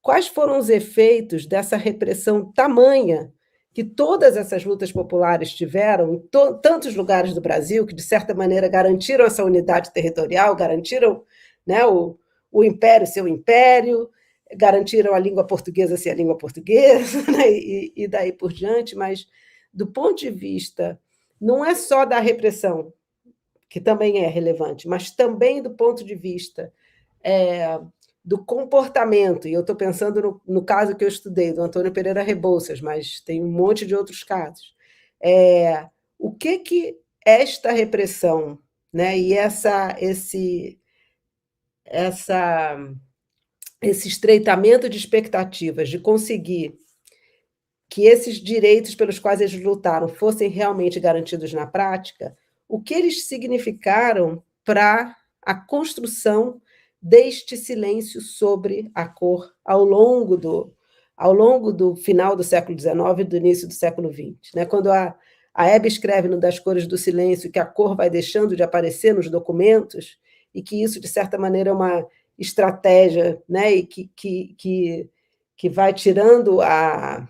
quais foram os efeitos dessa repressão tamanha que todas essas lutas populares tiveram em tantos lugares do Brasil, que, de certa maneira, garantiram essa unidade territorial, garantiram, né, o império ser o império, garantiram a língua portuguesa ser a língua portuguesa, né, e daí por diante, mas, do ponto de vista, não é só da repressão, que também é relevante, mas também do ponto de vista do comportamento, e eu estou pensando no caso que eu estudei, do Antônio Pereira Rebouças, mas tem um monte de outros casos. O que esta repressão, né, e esse estreitamento de expectativas, de conseguir que esses direitos pelos quais eles lutaram fossem realmente garantidos na prática, o que eles significaram para a construção deste silêncio sobre a cor ao longo do final do século XIX e do início do século XX. Né? Quando A Hebe escreve no Das Cores do Silêncio que a cor vai deixando de aparecer nos documentos e que isso, de certa maneira, é uma estratégia, né? E que vai tirando a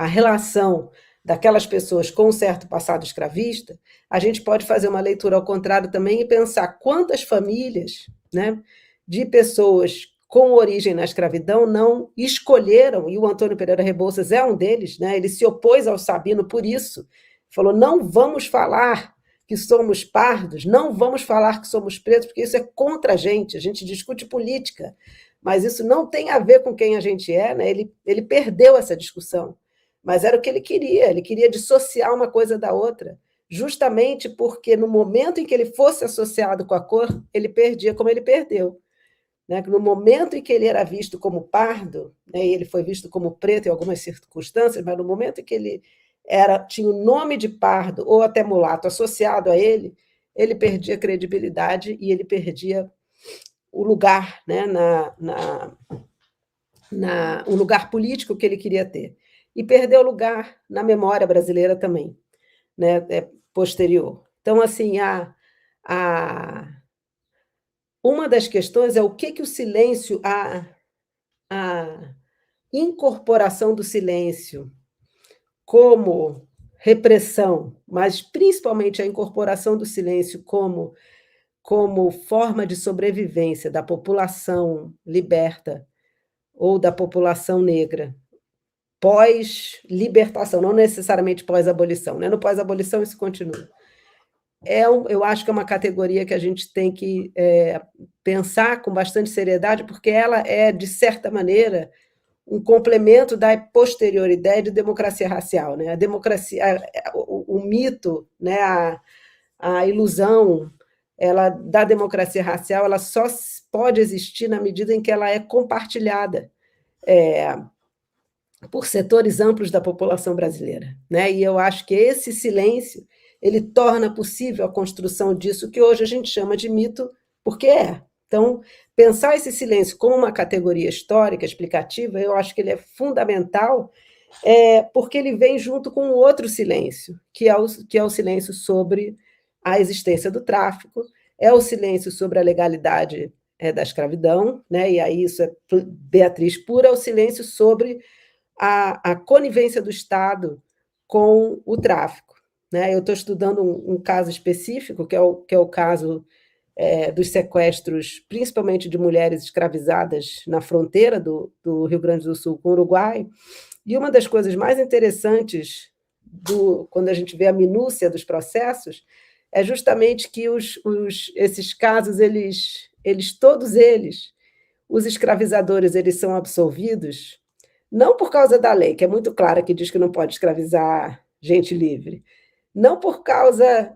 relação daquelas pessoas com um certo passado escravista. A gente pode fazer uma leitura ao contrário também e pensar quantas famílias, né, de pessoas com origem na escravidão não escolheram, e o Antônio Pereira Rebouças é um deles, né, ele se opôs ao Sabino por isso, falou, não vamos falar que somos pardos, não vamos falar que somos pretos, porque isso é contra a gente discute política, mas isso não tem a ver com quem a gente é, né? Ele perdeu essa discussão, mas era o que ele queria dissociar uma coisa da outra, justamente porque no momento em que ele fosse associado com a cor, ele perdia como ele perdeu. Né? No momento em que ele era visto como pardo, né? E ele foi visto como preto em algumas circunstâncias, mas no momento em que ele tinha o nome de pardo ou até mulato associado a ele perdia credibilidade e ele perdia o lugar, né, o lugar político que ele queria ter. E perdeu o lugar na memória brasileira também, né, posterior. Então, assim, uma das questões é o que o silêncio, a incorporação do silêncio como repressão, mas principalmente a incorporação do silêncio como forma de sobrevivência da população liberta ou da população negra pós-libertação, não necessariamente pós-abolição, né? No pós-abolição isso continua. Eu acho que é uma categoria que a gente tem que pensar com bastante seriedade, porque ela é, de certa maneira, um complemento da posterior ideia de democracia racial, né? A democracia, o mito, né? A ilusão da democracia racial, ela só pode existir na medida em que ela é compartilhada por setores amplos da população brasileira, né? E eu acho que esse silêncio ele torna possível a construção disso que hoje a gente chama de mito, porque é. Então, pensar esse silêncio como uma categoria histórica, explicativa, eu acho que ele é fundamental, porque ele vem junto com outro silêncio, que é o silêncio sobre a existência do tráfico, é o silêncio sobre a legalidade da escravidão, né? E aí isso é Beatriz pura, é o silêncio sobre a conivência do Estado com o tráfico. Né? Eu estou estudando um caso específico, que é o caso dos sequestros, principalmente de mulheres escravizadas na fronteira do Rio Grande do Sul com o Uruguai, e uma das coisas mais interessantes quando a gente vê a minúcia dos processos é justamente que esses casos, todos eles, os escravizadores, eles são por não por causa da lei, que é muito clara, que diz que não pode escravizar gente livre, não por causa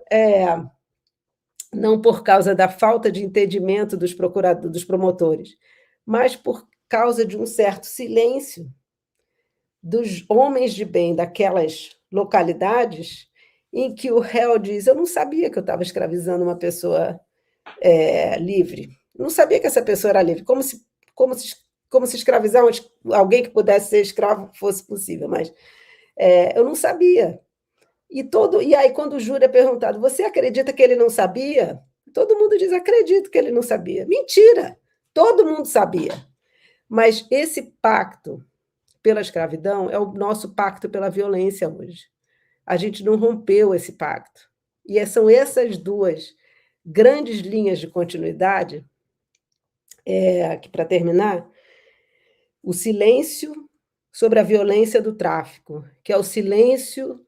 da falta de entendimento dos promotores, mas por causa de um certo silêncio dos homens de bem daquelas localidades em que o réu diz, eu não sabia que eu estava escravizando uma pessoa livre, não sabia que essa pessoa era livre, como se escravizar alguém que pudesse ser escravo fosse possível, mas eu não sabia. E aí, quando o júri é perguntado, você acredita que ele não sabia? Todo mundo diz, acredito que ele não sabia. Mentira! Todo mundo sabia. Mas esse pacto pela escravidão é o nosso pacto pela violência hoje. A gente não rompeu esse pacto. E são essas duas grandes linhas de continuidade, que, para terminar, o silêncio sobre a violência do tráfico, que é o silêncio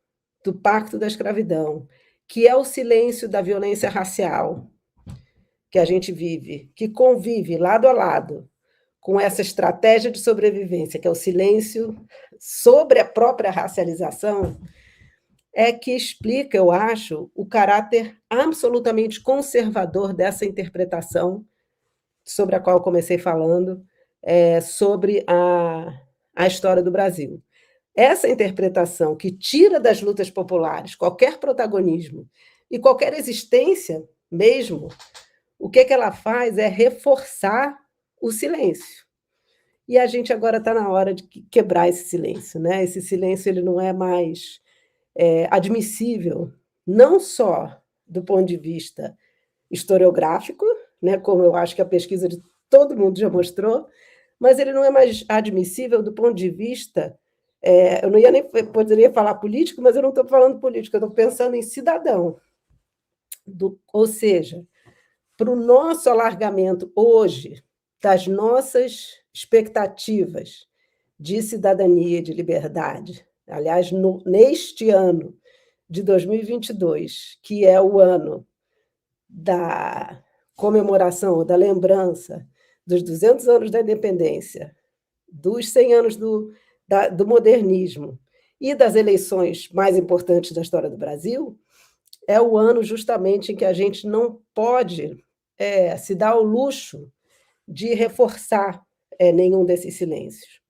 do pacto da escravidão, que é o silêncio da violência racial que a gente vive, que convive lado a lado com essa estratégia de sobrevivência, que é o silêncio sobre a própria racialização, que explica, eu acho, o caráter absolutamente conservador dessa interpretação sobre a qual eu comecei falando, sobre a história do Brasil. Essa interpretação que tira das lutas populares qualquer protagonismo e qualquer existência mesmo, o que ela faz é reforçar o silêncio. e a gente agora está na hora de quebrar esse silêncio, né? Esse silêncio ele não é mais admissível, não só do ponto de vista historiográfico, né, como eu acho que a pesquisa de todo mundo já mostrou, mas ele não é mais admissível do ponto de vista, eu não ia nem poderia falar político, mas eu não estou falando político, eu estou pensando em cidadão, ou seja, para o nosso alargamento hoje das nossas expectativas de cidadania e de liberdade, aliás, neste ano de 2022, que é o ano da comemoração, da lembrança dos 200 anos da independência, dos 100 anos do modernismo e das eleições mais importantes da história do Brasil, é o ano justamente em que a gente não pode se dar ao luxo de reforçar nenhum desses silêncios.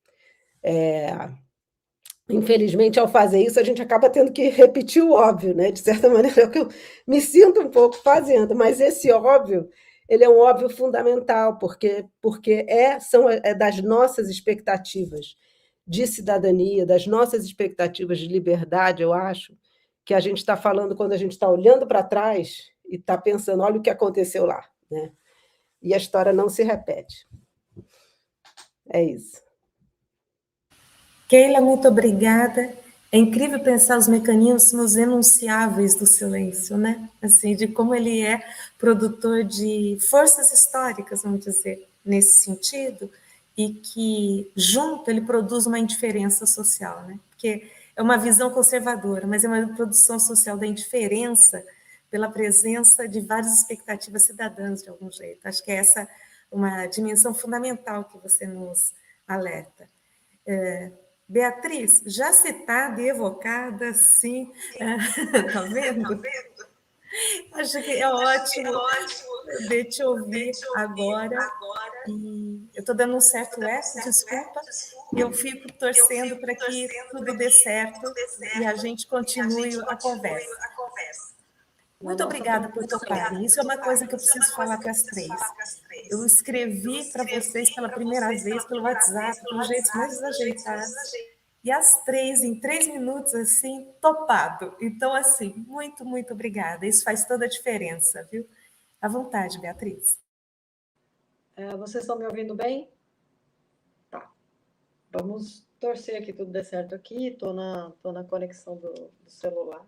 Infelizmente, ao fazer isso, a gente acaba tendo que repetir o óbvio, né? De certa maneira, é o que eu me sinto um pouco fazendo, mas esse óbvio, ele é um óbvio fundamental, porque são das nossas expectativas de cidadania, das nossas expectativas de liberdade, eu acho, que a gente está falando quando a gente está olhando para trás e está pensando, olha o que aconteceu lá, né? E a história não se repete. É isso. Keila, muito obrigada. É incrível pensar os mecanismos enunciáveis do silêncio, né? Assim, de como ele é produtor de forças históricas, vamos dizer, nesse sentido, e que, junto, ele produz uma indiferença social, né? Porque é uma visão conservadora, mas é uma produção social da indiferença pela presença de várias expectativas cidadãs, de algum jeito. Acho que é essa uma dimensão fundamental que você nos alerta. Beatriz, já citada e evocada, sim. Tá vendo? Acho que é ótimo poder te ouvir agora. E eu estou dando um certo eco, desculpa. Eu fico torcendo para que tudo dê certo e a gente continue a conversa. Muito obrigada por toparem. Isso é uma coisa que eu preciso falar para as três. Eu escrevi para vocês pela primeira vez pelo WhatsApp, pelo jeito mais desajeitado. E as três, em 3 minutos, assim, topado. Então, assim, muito, muito obrigada. Isso faz toda a diferença, viu? À vontade, Beatriz. Vocês estão me ouvindo bem? Tá. Vamos torcer que tudo dê certo aqui. Estou na conexão do celular.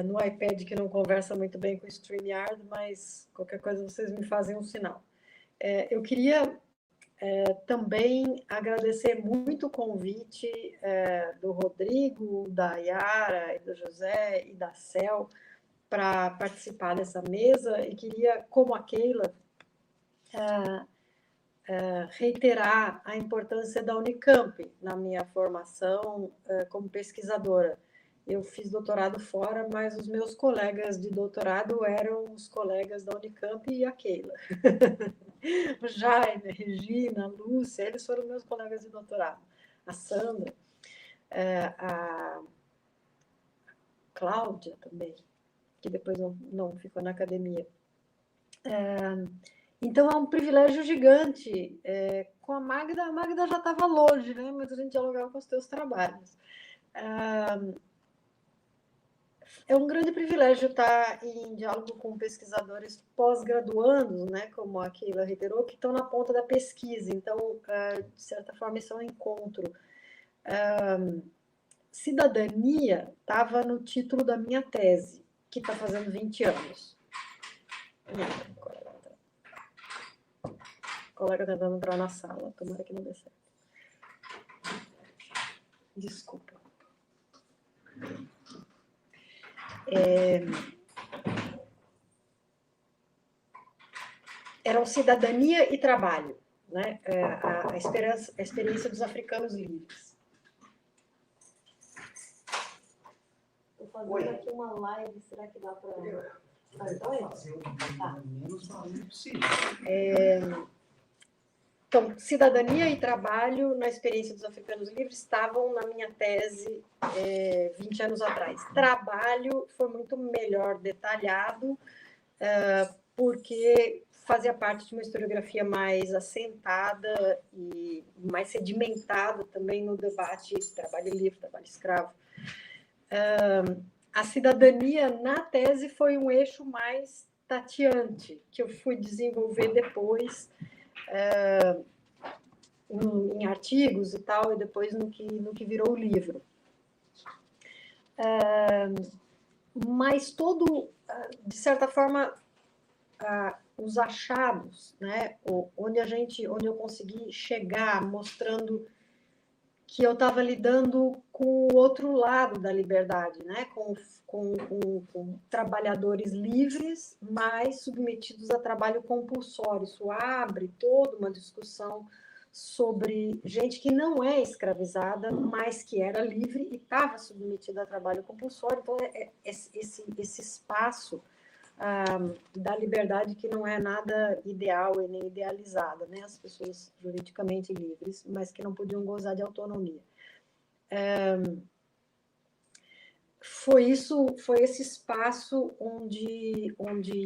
No iPad, que não conversa muito bem com o StreamYard, mas qualquer coisa vocês me fazem um sinal. Eu queria também agradecer muito o convite do Rodrigo, da Yara, e do José e da Cel para participar dessa mesa, e queria, como a Keila, reiterar a importância da Unicamp na minha formação como pesquisadora. Eu fiz doutorado fora, mas os meus colegas de doutorado eram os colegas da Unicamp e a Keila. O Jaime, a Regina, a Lúcia, eles foram meus colegas de doutorado. A Sandra, a Cláudia também, que depois não ficou na academia. Então, é um privilégio gigante. Com a Magda já estava longe, né? Mas a gente dialogava com os teus trabalhos. É um grande privilégio estar em diálogo com pesquisadores pós-graduandos, né, como a Keila reiterou, que estão na ponta da pesquisa. Então, de certa forma, isso é um encontro. Cidadania estava no título da minha tese, que está fazendo 20 anos. Colega tentando entrar na sala, tomara que não dê certo. Desculpa. Eram cidadania e trabalho, né? A experiência dos africanos livres. Estou fazendo aqui uma live, será que dá para fazer o menos barulho possível? Então, cidadania e trabalho na experiência dos africanos livres estavam na minha tese 20 anos atrás. Trabalho foi muito melhor detalhado, porque fazia parte de uma historiografia mais assentada e mais sedimentada também no debate trabalho livre, trabalho escravo. A cidadania, na tese, foi um eixo mais tateante, que eu fui desenvolver depois em artigos e tal, e depois no que virou o livro. Mas de certa forma, os achados, né, onde eu consegui chegar mostrando que eu estava lidando com o outro lado da liberdade, né, com trabalhadores livres, mas submetidos a trabalho compulsório. Isso abre toda uma discussão sobre gente que não é escravizada, mas que era livre e estava submetida a trabalho compulsório. Então, esse espaço da liberdade que não é nada ideal e nem idealizada, né? As pessoas juridicamente livres, mas que não podiam gozar de autonomia. Foi esse espaço onde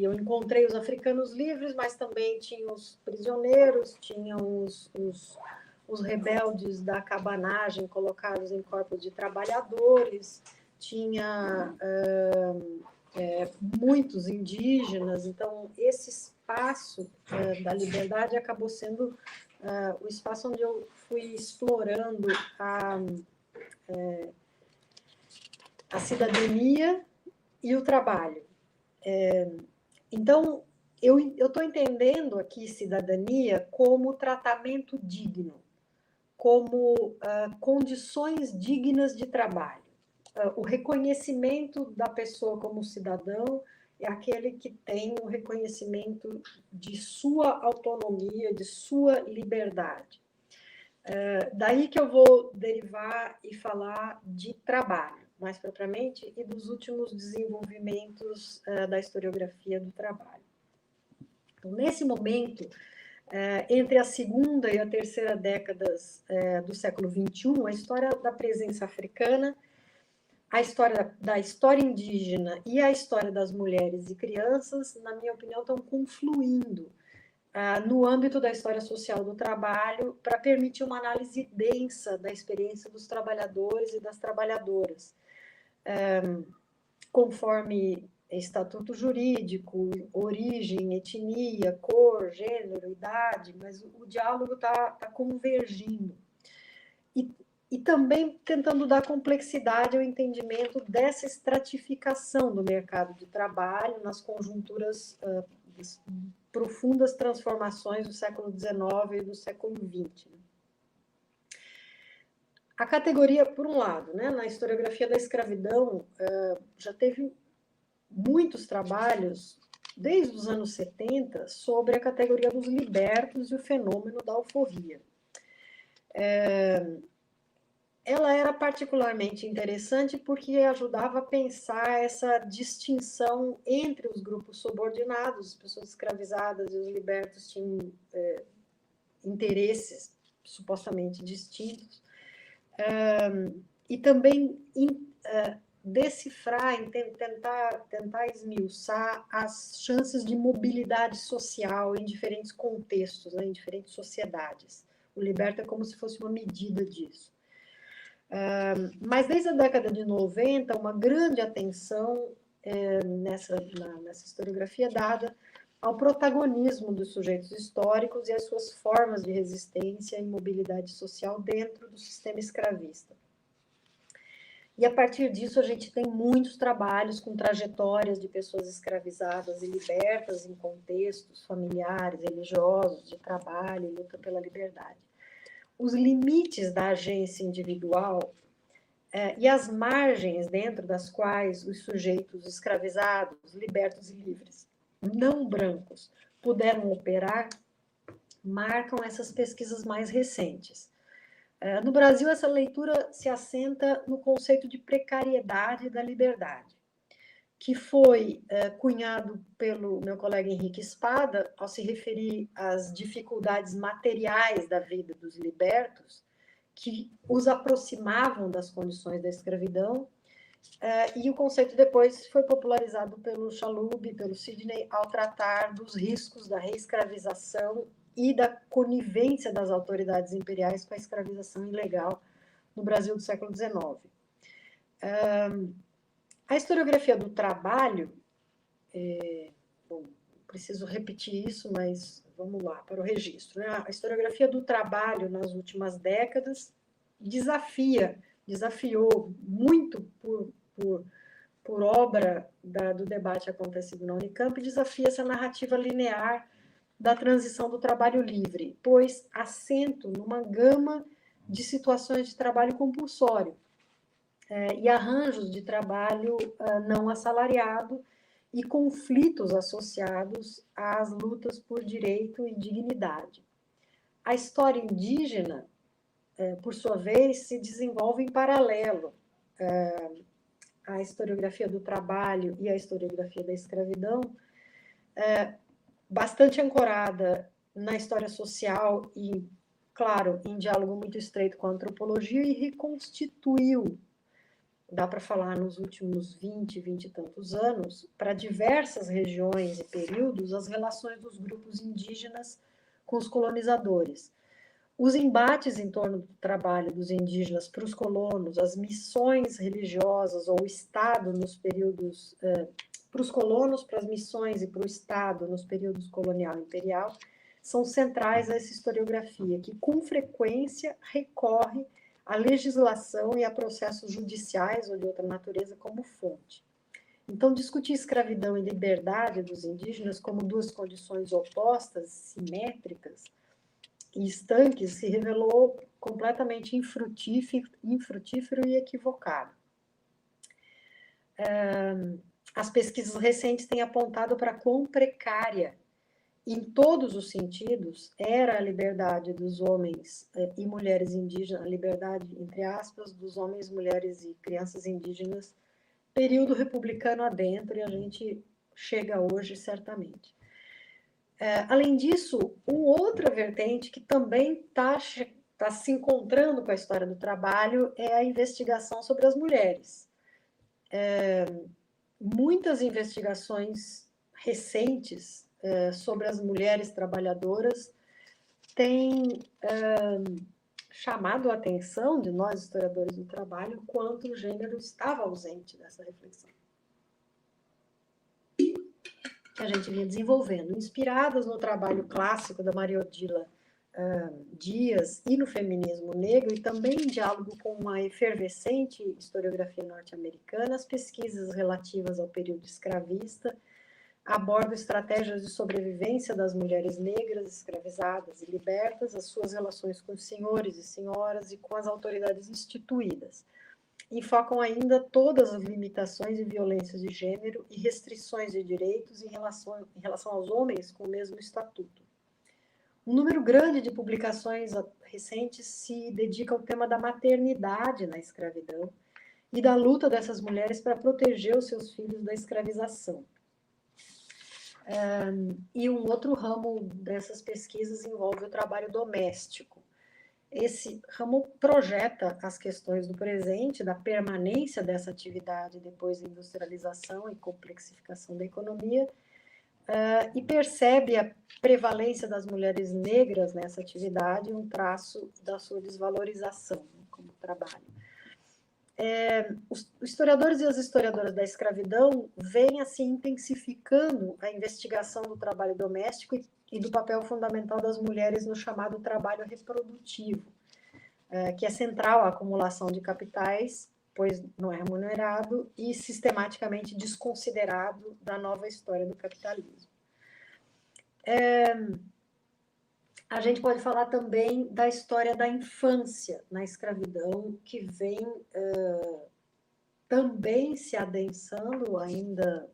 eu encontrei os africanos livres, mas também tinha os prisioneiros, tinha os rebeldes da cabanagem colocados em corpos de trabalhadores, tinha muitos indígenas. Então, esse espaço da liberdade acabou sendo o espaço onde eu fui explorando a cidadania e o trabalho. Então, eu estou entendendo aqui cidadania como tratamento digno, como condições dignas de trabalho. O reconhecimento da pessoa como cidadão é aquele que tem o reconhecimento de sua autonomia, de sua liberdade. Daí que eu vou derivar e falar de trabalho, mais propriamente, e dos últimos desenvolvimentos da historiografia do trabalho. Então, nesse momento, entre a segunda e a terceira décadas do século XXI, a história da presença africana, a história da história indígena e a história das mulheres e crianças, na minha opinião, estão confluindo no âmbito da história social do trabalho para permitir uma análise densa da experiência dos trabalhadores e das trabalhadoras, conforme estatuto jurídico, origem, etnia, cor, gênero, idade, mas o diálogo está convergindo. E também tentando dar complexidade ao entendimento dessa estratificação do mercado de trabalho nas conjunturas profundas transformações do século XIX e do século XX. A categoria, por um lado, né, na historiografia da escravidão, já teve muitos trabalhos, desde os anos 70, sobre a categoria dos libertos e o fenômeno da alforria. Ela era particularmente interessante porque ajudava a pensar essa distinção entre os grupos subordinados, as pessoas escravizadas e os libertos tinham interesses supostamente distintos, e também decifrar, tentar esmiuçar as chances de mobilidade social em diferentes contextos, né, em diferentes sociedades. O liberto é como se fosse uma medida disso. Mas desde a década de 90, uma grande atenção nessa historiografia dada ao protagonismo dos sujeitos históricos e às suas formas de resistência e mobilidade social dentro do sistema escravista. E a partir disso a gente tem muitos trabalhos com trajetórias de pessoas escravizadas e libertas em contextos familiares, religiosos, de trabalho e luta pela liberdade. Os limites da agência individual e as margens dentro das quais os sujeitos escravizados, libertos e livres, não brancos, puderam operar, marcam essas pesquisas mais recentes. No Brasil, essa leitura se assenta no conceito de precariedade da liberdade, que foi cunhado pelo meu colega Henrique Espada, ao se referir às dificuldades materiais da vida dos libertos, que os aproximavam das condições da escravidão, E o conceito depois foi popularizado pelo Chalub, pelo Sidney, ao tratar dos riscos da reescravização e da conivência das autoridades imperiais com a escravização ilegal no Brasil do século XIX. A historiografia do trabalho, bom, preciso repetir isso, mas vamos lá, para o registro, né? A historiografia do trabalho nas últimas décadas desafiou muito por obra do debate acontecido na Unicamp, desafia essa narrativa linear da transição do trabalho livre, pois assento numa gama de situações de trabalho compulsório e arranjos de trabalho não assalariado e conflitos associados às lutas por direito e dignidade. A história indígena, por sua vez, se desenvolve em paralelo à historiografia do trabalho e à historiografia da escravidão, bastante ancorada na história social e, claro, em diálogo muito estreito com a antropologia, e reconstituiu, dá para falar nos últimos 20 e tantos anos, para diversas regiões e períodos, as relações dos grupos indígenas com os colonizadores. Os embates em torno do trabalho dos indígenas para os colonos, as missões religiosas ou o Estado nos períodos, para os colonos, para as missões e para o Estado nos períodos colonial e imperial, são centrais a essa historiografia, que com frequência recorre à legislação e a processos judiciais ou de outra natureza como fonte. Então, discutir escravidão e liberdade dos indígenas como duas condições opostas, simétricas e estanques, se revelou completamente infrutífero e equivocado. As pesquisas recentes têm apontado para quão precária, em todos os sentidos, era a liberdade dos homens e mulheres indígenas, a liberdade, entre aspas, dos homens, mulheres e crianças indígenas, período republicano adentro, e a gente chega hoje, certamente. Além disso, uma outra vertente que também está se encontrando com a história do trabalho é a investigação sobre as mulheres. Muitas investigações recentes sobre as mulheres trabalhadoras têm chamado a atenção de nós, historiadores do trabalho, quanto o gênero estava ausente dessa reflexão. Que a gente vinha desenvolvendo, inspiradas no trabalho clássico da Maria Odila Dias e no feminismo negro, e também em diálogo com uma efervescente historiografia norte-americana, as pesquisas relativas ao período escravista abordam estratégias de sobrevivência das mulheres negras escravizadas e libertas, as suas relações com os senhores e senhoras e com as autoridades instituídas. E focam ainda todas as limitações e violências de gênero e restrições de direitos em relação aos homens com o mesmo estatuto. Um número grande de publicações recentes se dedica ao tema da maternidade na escravidão e da luta dessas mulheres para proteger os seus filhos da escravização. E um outro ramo dessas pesquisas envolve o trabalho doméstico. Esse ramo projeta as questões do presente, da permanência dessa atividade depois da industrialização e complexificação da economia, e percebe a prevalência das mulheres negras nessa atividade, um traço da sua desvalorização como trabalho. Os historiadores e as historiadoras da escravidão vêm assim intensificando a investigação do trabalho doméstico e do papel fundamental das mulheres no chamado trabalho reprodutivo, que é central à acumulação de capitais, pois não é remunerado e sistematicamente desconsiderado da nova história do capitalismo. A gente pode falar também da história da infância na escravidão, que vem também se adensando ainda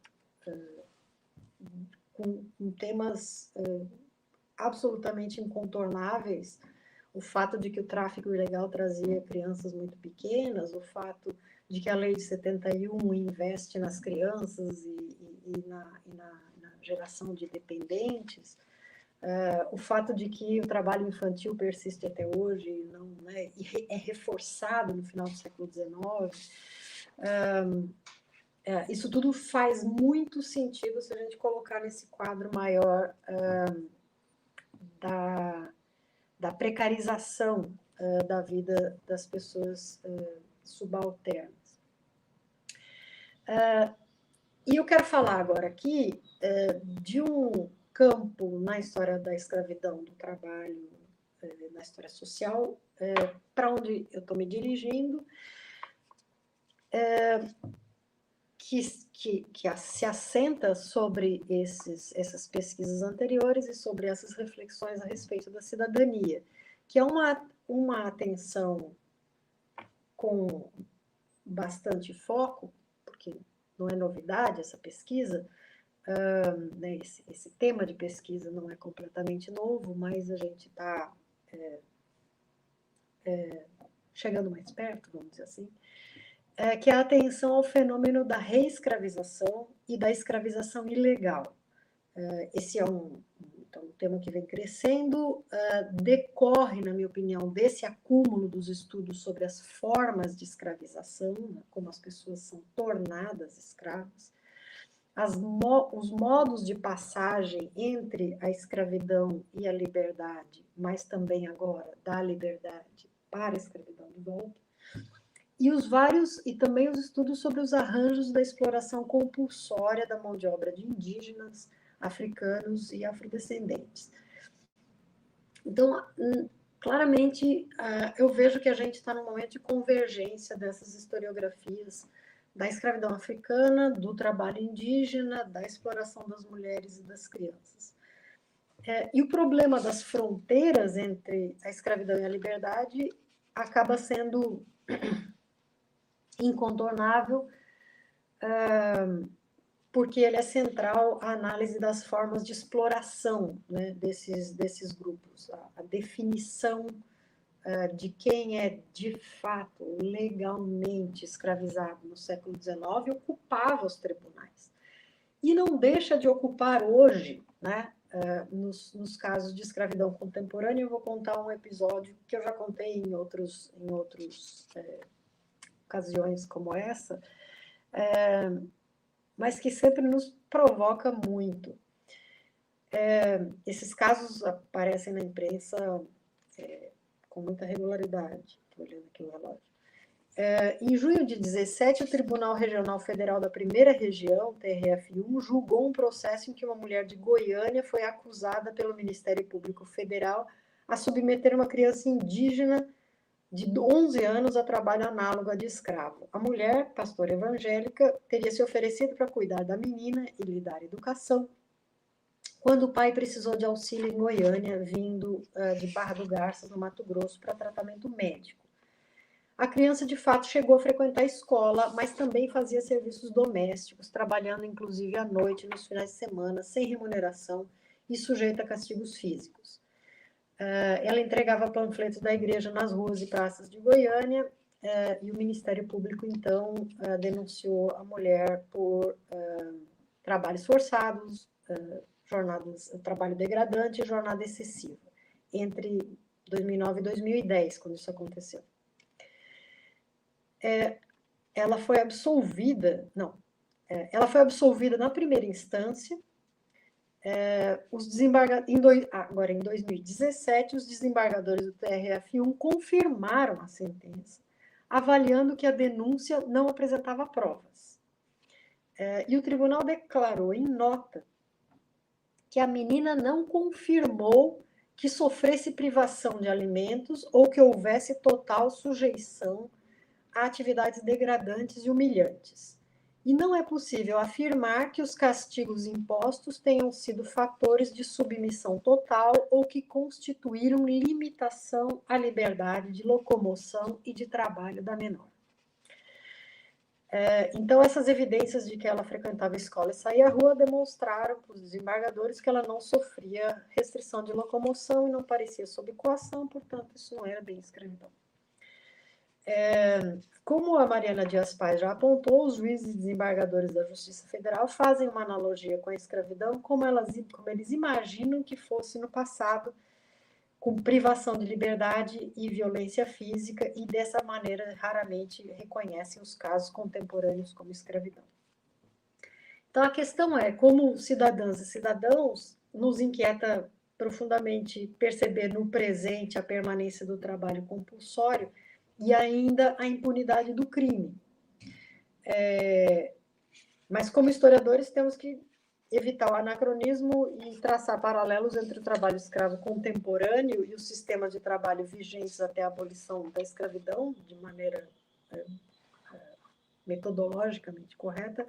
com temas absolutamente incontornáveis, o fato de que o tráfico ilegal trazia crianças muito pequenas, o fato de que a lei de 71 investe nas crianças e na geração de dependentes, o fato de que o trabalho infantil persiste até hoje, não, né, e é reforçado no final do século XIX, Isso tudo faz muito sentido se a gente colocar nesse quadro maior da precarização da vida das pessoas subalternas. E eu quero falar agora aqui de um campo na história da escravidão, do trabalho, na história social, para onde eu estou me dirigindo, que se assenta sobre essas pesquisas anteriores e sobre essas reflexões a respeito da cidadania, que é uma atenção com bastante foco, porque não é novidade essa pesquisa, né, esse tema de pesquisa não é completamente novo, mas a gente está chegando mais perto, vamos dizer assim, que é a atenção ao fenômeno da reescravização e da escravização ilegal. Esse é um tema que vem crescendo, decorre, na minha opinião, desse acúmulo dos estudos sobre as formas de escravização, né, como as pessoas são tornadas escravas, os modos de passagem entre a escravidão e a liberdade, mas também agora da liberdade para a escravidão de volta, e também os estudos sobre os arranjos da exploração compulsória da mão de obra de indígenas, africanos e afrodescendentes. Então, claramente, eu vejo que a gente está num momento de convergência dessas historiografias da escravidão africana, do trabalho indígena, da exploração das mulheres e das crianças. E o problema das fronteiras entre a escravidão e a liberdade acaba sendo incontornável, porque ele é central à análise das formas de exploração, né, desses grupos. A definição de quem é, de fato, legalmente escravizado no século XIX ocupava os tribunais. E não deixa de ocupar hoje, né, nos casos de escravidão contemporânea. Eu vou contar um episódio que eu já contei em outros ocasiões como essa, mas que sempre nos provoca muito. Esses casos aparecem na imprensa com muita regularidade. Estou olhando aqui o relógio. Em junho de 2017, o Tribunal Regional Federal da Primeira Região, TRF1, julgou um processo em que uma mulher de Goiânia foi acusada pelo Ministério Público Federal a submeter uma criança indígena de 11 anos a trabalho análogo a de escravo. A mulher, pastora evangélica, teria se oferecido para cuidar da menina e lhe dar educação, quando o pai precisou de auxílio em Goiânia, vindo de Barra do Garças, no Mato Grosso, para tratamento médico. A criança, de fato, chegou a frequentar a escola, mas também fazia serviços domésticos, trabalhando inclusive à noite, nos finais de semana, sem remuneração e sujeita a castigos físicos. Ela entregava panfletos da igreja nas ruas e praças de Goiânia, e o Ministério Público, então, denunciou a mulher por trabalhos forçados, trabalho degradante e jornada excessiva, entre 2009 e 2010, quando isso aconteceu. Ela foi absolvida na primeira instância. Agora, em 2017, os desembargadores do TRF1 confirmaram a sentença, avaliando que a denúncia não apresentava provas. E o tribunal declarou em nota que a menina não confirmou que sofresse privação de alimentos ou que houvesse total sujeição a atividades degradantes e humilhantes. E não é possível afirmar que os castigos impostos tenham sido fatores de submissão total ou que constituíram limitação à liberdade de locomoção e de trabalho da menor. Então, essas evidências de que ela frequentava a escola e saía à rua demonstraram para os desembargadores que ela não sofria restrição de locomoção e não parecia sob coação, portanto, isso não era bem escravidão. Como a Mariana Dias Pais já apontou, os juízes e desembargadores da Justiça Federal fazem uma analogia com a escravidão como eles imaginam que fosse no passado, com privação de liberdade e violência física, e dessa maneira raramente reconhecem os casos contemporâneos como escravidão. Então a questão é, como cidadãs e cidadãos, nos inquieta profundamente perceber no presente a permanência do trabalho compulsório e ainda a impunidade do crime. Mas como historiadores temos que evitar o anacronismo e traçar paralelos entre o trabalho escravo contemporâneo e os sistemas de trabalho vigentes até a abolição da escravidão, de maneira metodologicamente correta.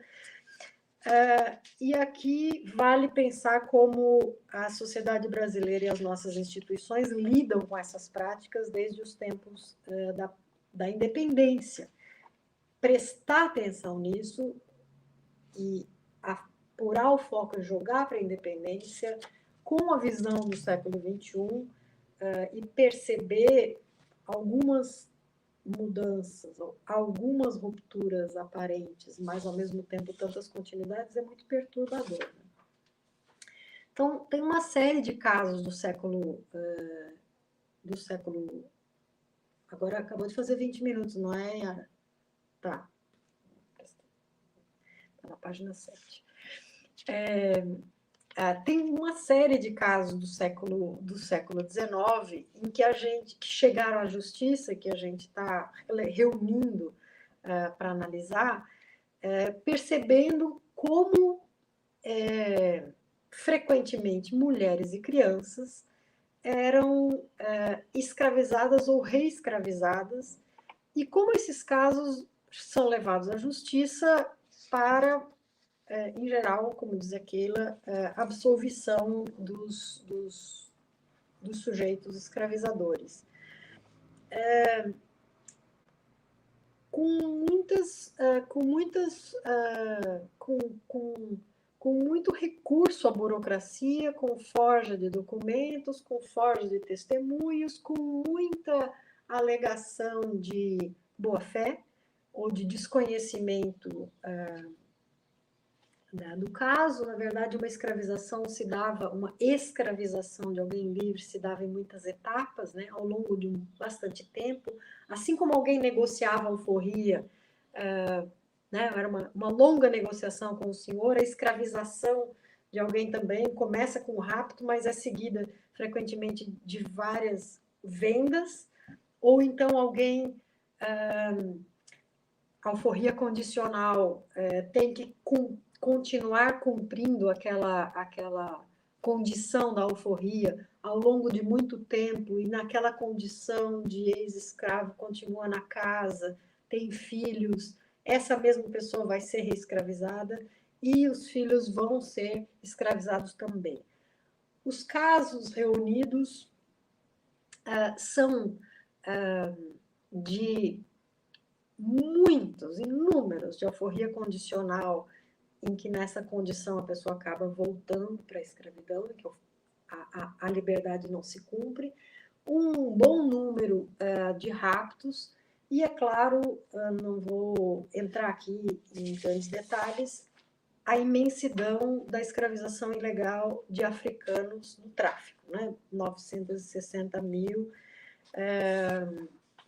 E aqui vale pensar como a sociedade brasileira e as nossas instituições lidam com essas práticas desde os tempos da independência. Prestar atenção nisso e apurar o foco e jogar para a independência com a visão do século XXI e perceber algumas mudanças, algumas rupturas aparentes, mas ao mesmo tempo tantas continuidades, é muito perturbador. Né? Então, tem uma série de casos do século... Agora acabou de fazer 20 minutos, não é, Yara? Tá. Está na página 7. Tem uma série de casos do século XIX em que que chegaram à justiça, que a gente está reunindo para analisar, percebendo como frequentemente mulheres e crianças eram escravizadas ou reescravizadas, e como esses casos são levados à justiça para, em geral, como diz aquela, absolvição dos sujeitos escravizadores. Com muito recurso à burocracia, com forja de documentos, com forja de testemunhos, com muita alegação de boa-fé ou de desconhecimento do caso. Na verdade, uma escravização de alguém livre se dava em muitas etapas, né, ao longo de bastante tempo, assim como alguém negociava alforria, né, era uma longa negociação com o senhor. A escravização de alguém também começa com o rapto, mas é seguida frequentemente de várias vendas, ou então alguém, alforria condicional, tem que continuar cumprindo aquela condição da alforria ao longo de muito tempo, e naquela condição de ex-escravo continua na casa, tem filhos, essa mesma pessoa vai ser reescravizada e os filhos vão ser escravizados também. Os casos reunidos são de inúmeros de alforria condicional, em que nessa condição a pessoa acaba voltando para a escravidão, que a liberdade não se cumpre, um bom número de raptos, e, é claro, não vou entrar aqui em grandes detalhes, a imensidão da escravização ilegal de africanos no tráfico, né? 960 mil,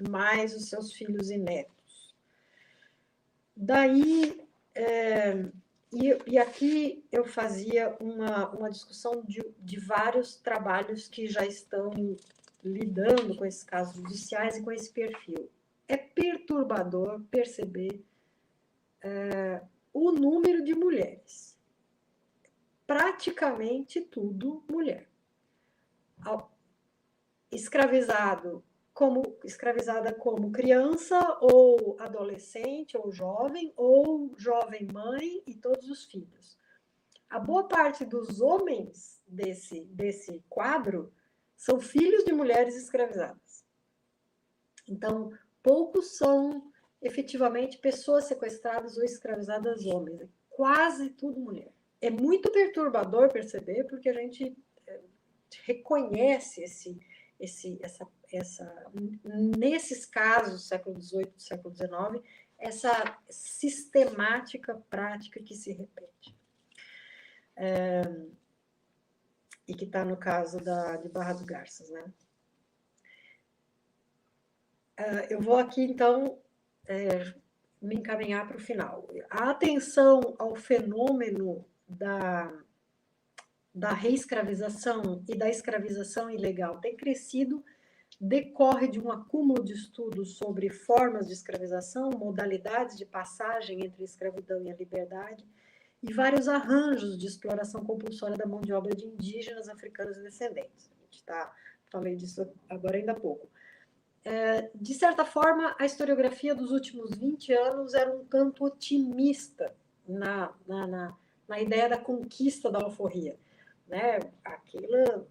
mais os seus filhos e netos. Daí, e aqui eu fazia uma discussão de vários trabalhos que já estão lidando com esses casos judiciais e com esse perfil. É perturbador perceber o número de mulheres. Praticamente tudo mulher. Escravizada como criança, ou adolescente, ou jovem mãe e todos os filhos. A boa parte dos homens desse quadro são filhos de mulheres escravizadas. Então, poucos são efetivamente pessoas sequestradas ou escravizadas homens. É quase tudo mulher. É muito perturbador perceber, porque a gente reconhece nesses casos, século XVIII, século XIX, essa sistemática prática que se repete. E que está no caso de Barra dos Garças, né? Eu vou aqui, então, me encaminhar para o final. A atenção ao fenômeno da reescravização e da escravização ilegal tem crescido, decorre de um acúmulo de estudos sobre formas de escravização, modalidades de passagem entre a escravidão e a liberdade, e vários arranjos de exploração compulsória da mão de obra de indígenas, africanos e descendentes. A gente falei disso agora ainda há pouco. De certa forma, a historiografia dos últimos 20 anos era um tanto otimista na ideia da conquista da alforria. Né? Aquilo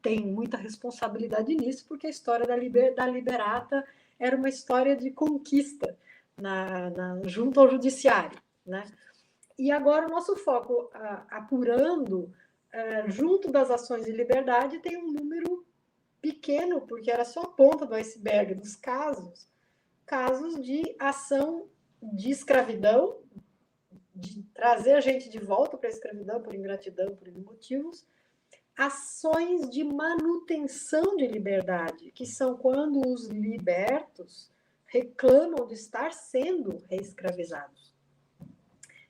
tem muita responsabilidade nisso, porque a história da Liberata era uma história de conquista junto ao judiciário. Né? E agora o nosso foco, apurando, junto das ações de liberdade, tem um número pequeno, porque era só a ponta do iceberg dos casos de ação de escravidão, de trazer a gente de volta para a escravidão por ingratidão, por motivos, ações de manutenção de liberdade, que são quando os libertos reclamam de estar sendo reescravizados.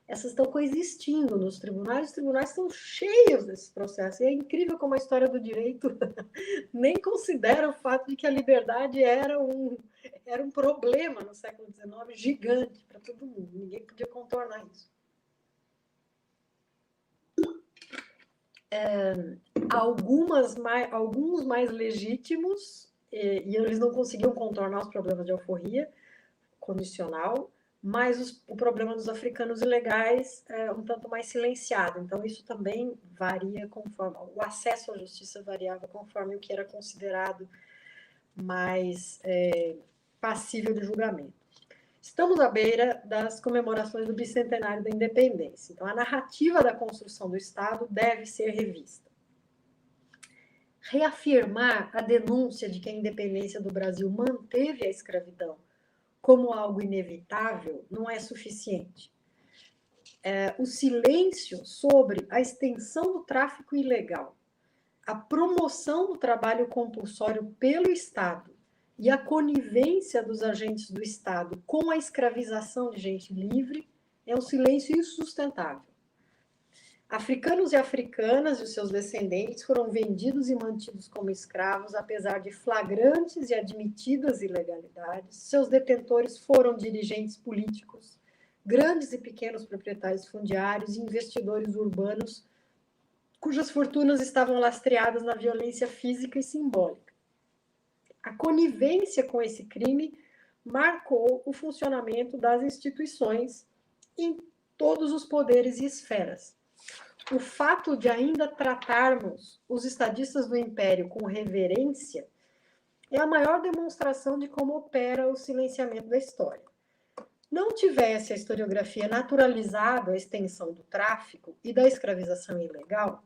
Essas estão coexistindo nos tribunais, os tribunais estão cheios desse processo, e é incrível como a história do direito nem considera o fato de que a liberdade era um problema no século XIX gigante para todo mundo, ninguém podia contornar isso. Alguns mais legítimos, e eles não conseguiam contornar os problemas de alforria condicional, mas o problema dos africanos ilegais é um tanto mais silenciado. Então, isso também varia conforme... O acesso à justiça variava conforme o que era considerado mais passível de julgamento. Estamos à beira das comemorações do bicentenário da independência. Então, a narrativa da construção do Estado deve ser revista. Reafirmar a denúncia de que a independência do Brasil manteve a escravidão como algo inevitável não é suficiente. O silêncio sobre a extensão do tráfico ilegal, a promoção do trabalho compulsório pelo Estado e a conivência dos agentes do Estado com a escravização de gente livre é um silêncio insustentável. Africanos e africanas e os seus descendentes foram vendidos e mantidos como escravos, apesar de flagrantes e admitidas ilegalidades. Seus detentores foram dirigentes políticos, grandes e pequenos proprietários fundiários e investidores urbanos, cujas fortunas estavam lastreadas na violência física e simbólica. A conivência com esse crime marcou o funcionamento das instituições em todos os poderes e esferas. O fato de ainda tratarmos os estadistas do Império com reverência é a maior demonstração de como opera o silenciamento da história. Não tivesse a historiografia naturalizado a extensão do tráfico e da escravização ilegal,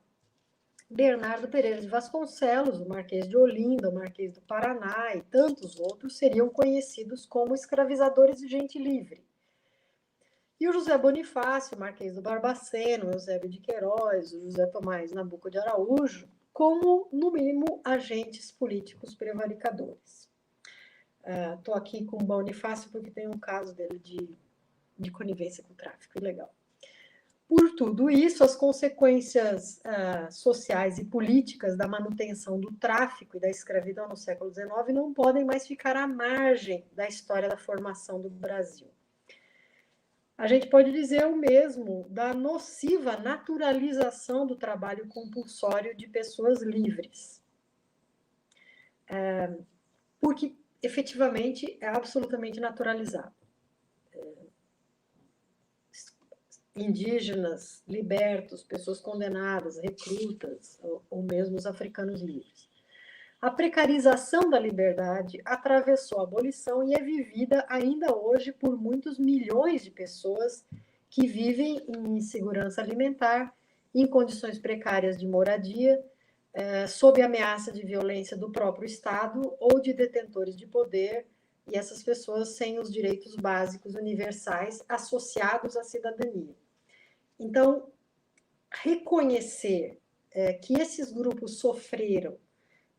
Bernardo Pereira de Vasconcelos, o Marquês de Olinda, o Marquês do Paraná e tantos outros seriam conhecidos como escravizadores de gente livre. E o José Bonifácio, Marquês do Barbaceno, o Eusébio de Queiroz, o José Tomás Nabuco de Araújo, como, no mínimo, agentes políticos prevaricadores. Estou aqui com o Bonifácio porque tem um caso dele de conivência com o tráfico ilegal. Por tudo isso, as consequências sociais e políticas da manutenção do tráfico e da escravidão no século XIX não podem mais ficar à margem da história da formação do Brasil. A gente pode dizer o mesmo da nociva naturalização do trabalho compulsório de pessoas livres. Porque, efetivamente, é absolutamente naturalizado. Indígenas, libertos, pessoas condenadas, recrutas, ou mesmo os africanos livres. A precarização da liberdade atravessou a abolição e é vivida ainda hoje por muitos milhões de pessoas que vivem em insegurança alimentar, em condições precárias de moradia, sob ameaça de violência do próprio Estado ou de detentores de poder, e essas pessoas sem os direitos básicos universais associados à cidadania. Então, reconhecer que esses grupos sofreram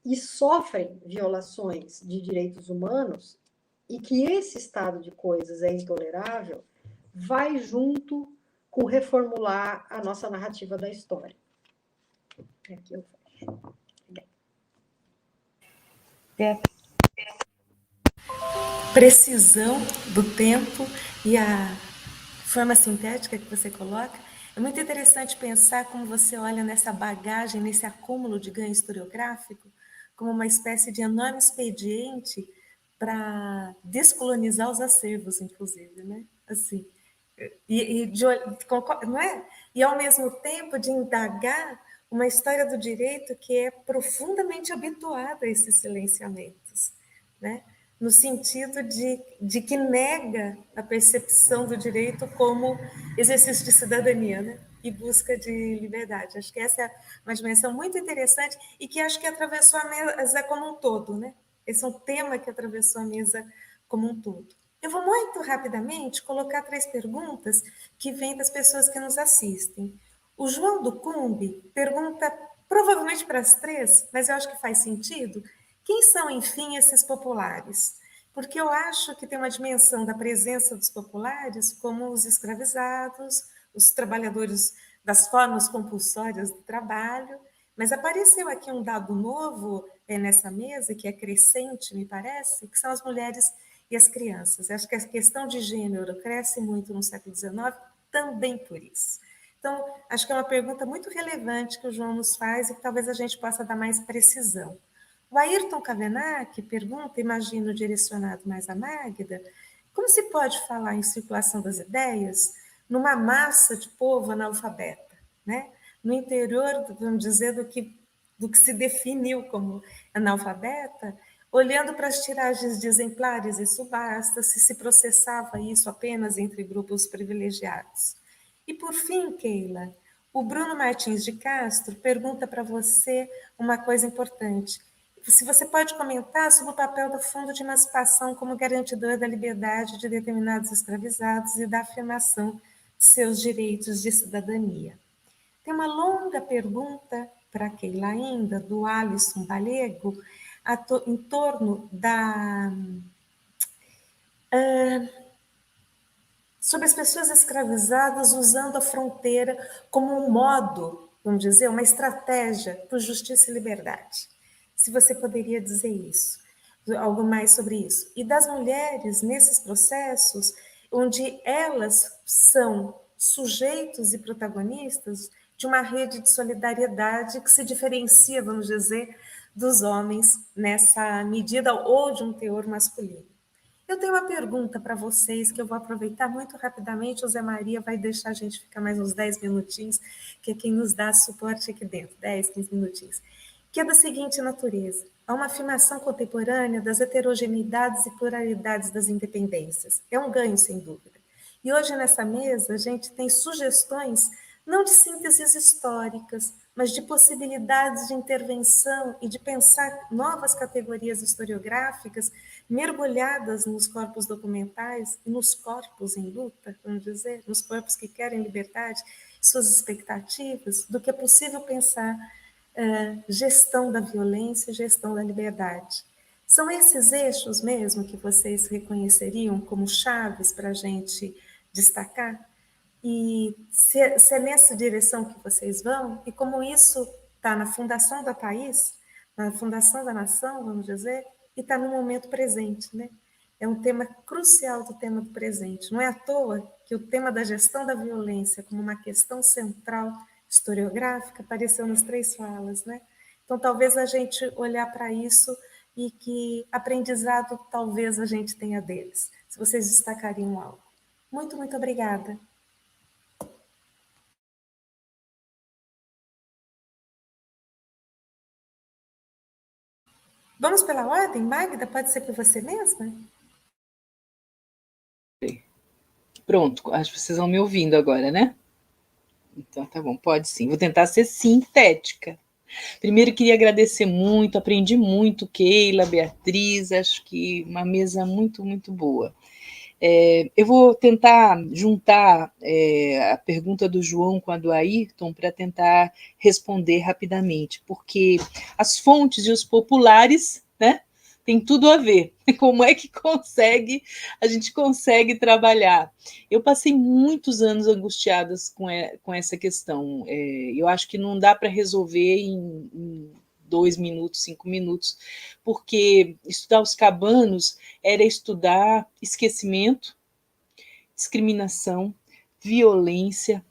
e sofrem violações de direitos humanos e que esse estado de coisas é intolerável, vai junto com reformular a nossa narrativa da história. Aqui eu fecho. Precisão do tempo e a forma sintética que você coloca. É muito interessante pensar como você olha nessa bagagem, nesse acúmulo de ganho historiográfico, como uma espécie de enorme expediente para descolonizar os acervos, inclusive, né? Assim, não é? E ao mesmo tempo de indagar uma história do direito que é profundamente habituada a esses silenciamentos, né? No sentido de que nega a percepção do direito como exercício de cidadania, né? E busca de liberdade. Acho que essa é uma dimensão muito interessante e que acho que atravessou a mesa como um todo, né? Esse é um tema que atravessou a mesa como um todo. Eu vou muito rapidamente colocar 3 perguntas que vêm das pessoas que nos assistem. O João do Cumbi pergunta, provavelmente para as 3, mas eu acho que faz sentido, quem são, enfim, esses populares? Porque eu acho que tem uma dimensão da presença dos populares como os escravizados, os trabalhadores das formas compulsórias do trabalho, mas apareceu aqui um dado novo nessa mesa, que é crescente, me parece, que são as mulheres e as crianças. Acho que a questão de gênero cresce muito no século XIX, também por isso. Então, acho que é uma pergunta muito relevante que o João nos faz e que talvez a gente possa dar mais precisão. O Ayrton Kavenack pergunta, imagino direcionado mais à Magda, como se pode falar em circulação das ideias numa massa de povo analfabeta, né? No interior, vamos dizer, do que se definiu como analfabeta, olhando para as tiragens de exemplares e subastas, se processava isso apenas entre grupos privilegiados. E, por fim, Keila, o Bruno Martins de Castro pergunta para você uma coisa importante. Se você pode comentar sobre o papel do Fundo de Emancipação como garantidor da liberdade de determinados escravizados e da afirmação de seus direitos de cidadania. Tem uma longa pergunta para Keila ainda, do Alisson Balego, em torno sobre as pessoas escravizadas usando a fronteira como um modo, vamos dizer, uma estratégia por justiça e liberdade. Se você poderia dizer isso, algo mais sobre isso. E das mulheres nesses processos, onde elas são sujeitos e protagonistas de uma rede de solidariedade que se diferencia, vamos dizer, dos homens nessa medida ou de um teor masculino. Eu tenho uma pergunta para vocês que eu vou aproveitar muito rapidamente. O Zé Maria vai deixar a gente ficar mais uns 10 minutinhos, que é quem nos dá suporte aqui dentro, 10, 15 minutinhos, que é da seguinte natureza. Há uma afirmação contemporânea das heterogeneidades e pluralidades das independências. É um ganho, sem dúvida. E hoje, nessa mesa, a gente tem sugestões não de sínteses históricas, mas de possibilidades de intervenção e de pensar novas categorias historiográficas mergulhadas nos corpos documentais e nos corpos em luta, vamos dizer, nos corpos que querem liberdade, suas expectativas, do que é possível pensar gestão da violência e gestão da liberdade. São esses eixos mesmo que vocês reconheceriam como chaves para a gente destacar? E se é nessa direção que vocês vão, e como isso está na fundação do país, na fundação da nação, vamos dizer, e está no momento presente, né? É um tema crucial do tema do presente. Não é à toa que o tema da gestão da violência como uma questão central historiográfica apareceu nas 3 falas, né? Então, talvez a gente olhar para isso e que aprendizado talvez a gente tenha deles. Se vocês destacariam algo. Muito, muito obrigada. Vamos pela ordem? Magda, pode ser por você mesma? Pronto, acho que vocês vão me ouvindo agora, né? Então tá bom, pode sim. Vou tentar ser sintética. Primeiro, queria agradecer muito, aprendi muito, Keila, Beatriz, acho que uma mesa muito, muito boa. Eu vou tentar juntar a pergunta do João com a do Ayrton para tentar responder rapidamente, porque as fontes e os populares, né, tem tudo a ver. Como é que a gente consegue trabalhar? Eu passei muitos anos angustiadas com essa questão. Eu acho que não dá para resolver em 2 minutos, 5 minutos, porque estudar os cabanos era estudar esquecimento, discriminação, violência.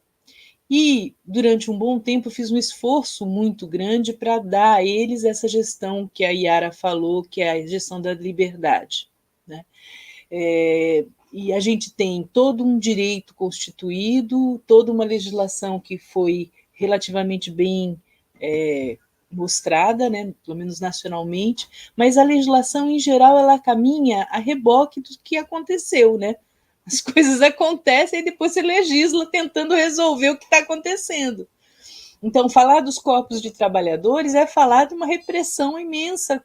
E, durante um bom tempo, eu fiz um esforço muito grande para dar a eles essa gestão que a Yara falou, que é a gestão da liberdade, né? E a gente tem todo um direito constituído, toda uma legislação que foi relativamente bem mostrada, né, pelo menos nacionalmente, mas a legislação, em geral, ela caminha a reboque do que aconteceu, né? As coisas acontecem e depois você legisla tentando resolver o que está acontecendo. Então, falar dos corpos de trabalhadores é falar de uma repressão imensa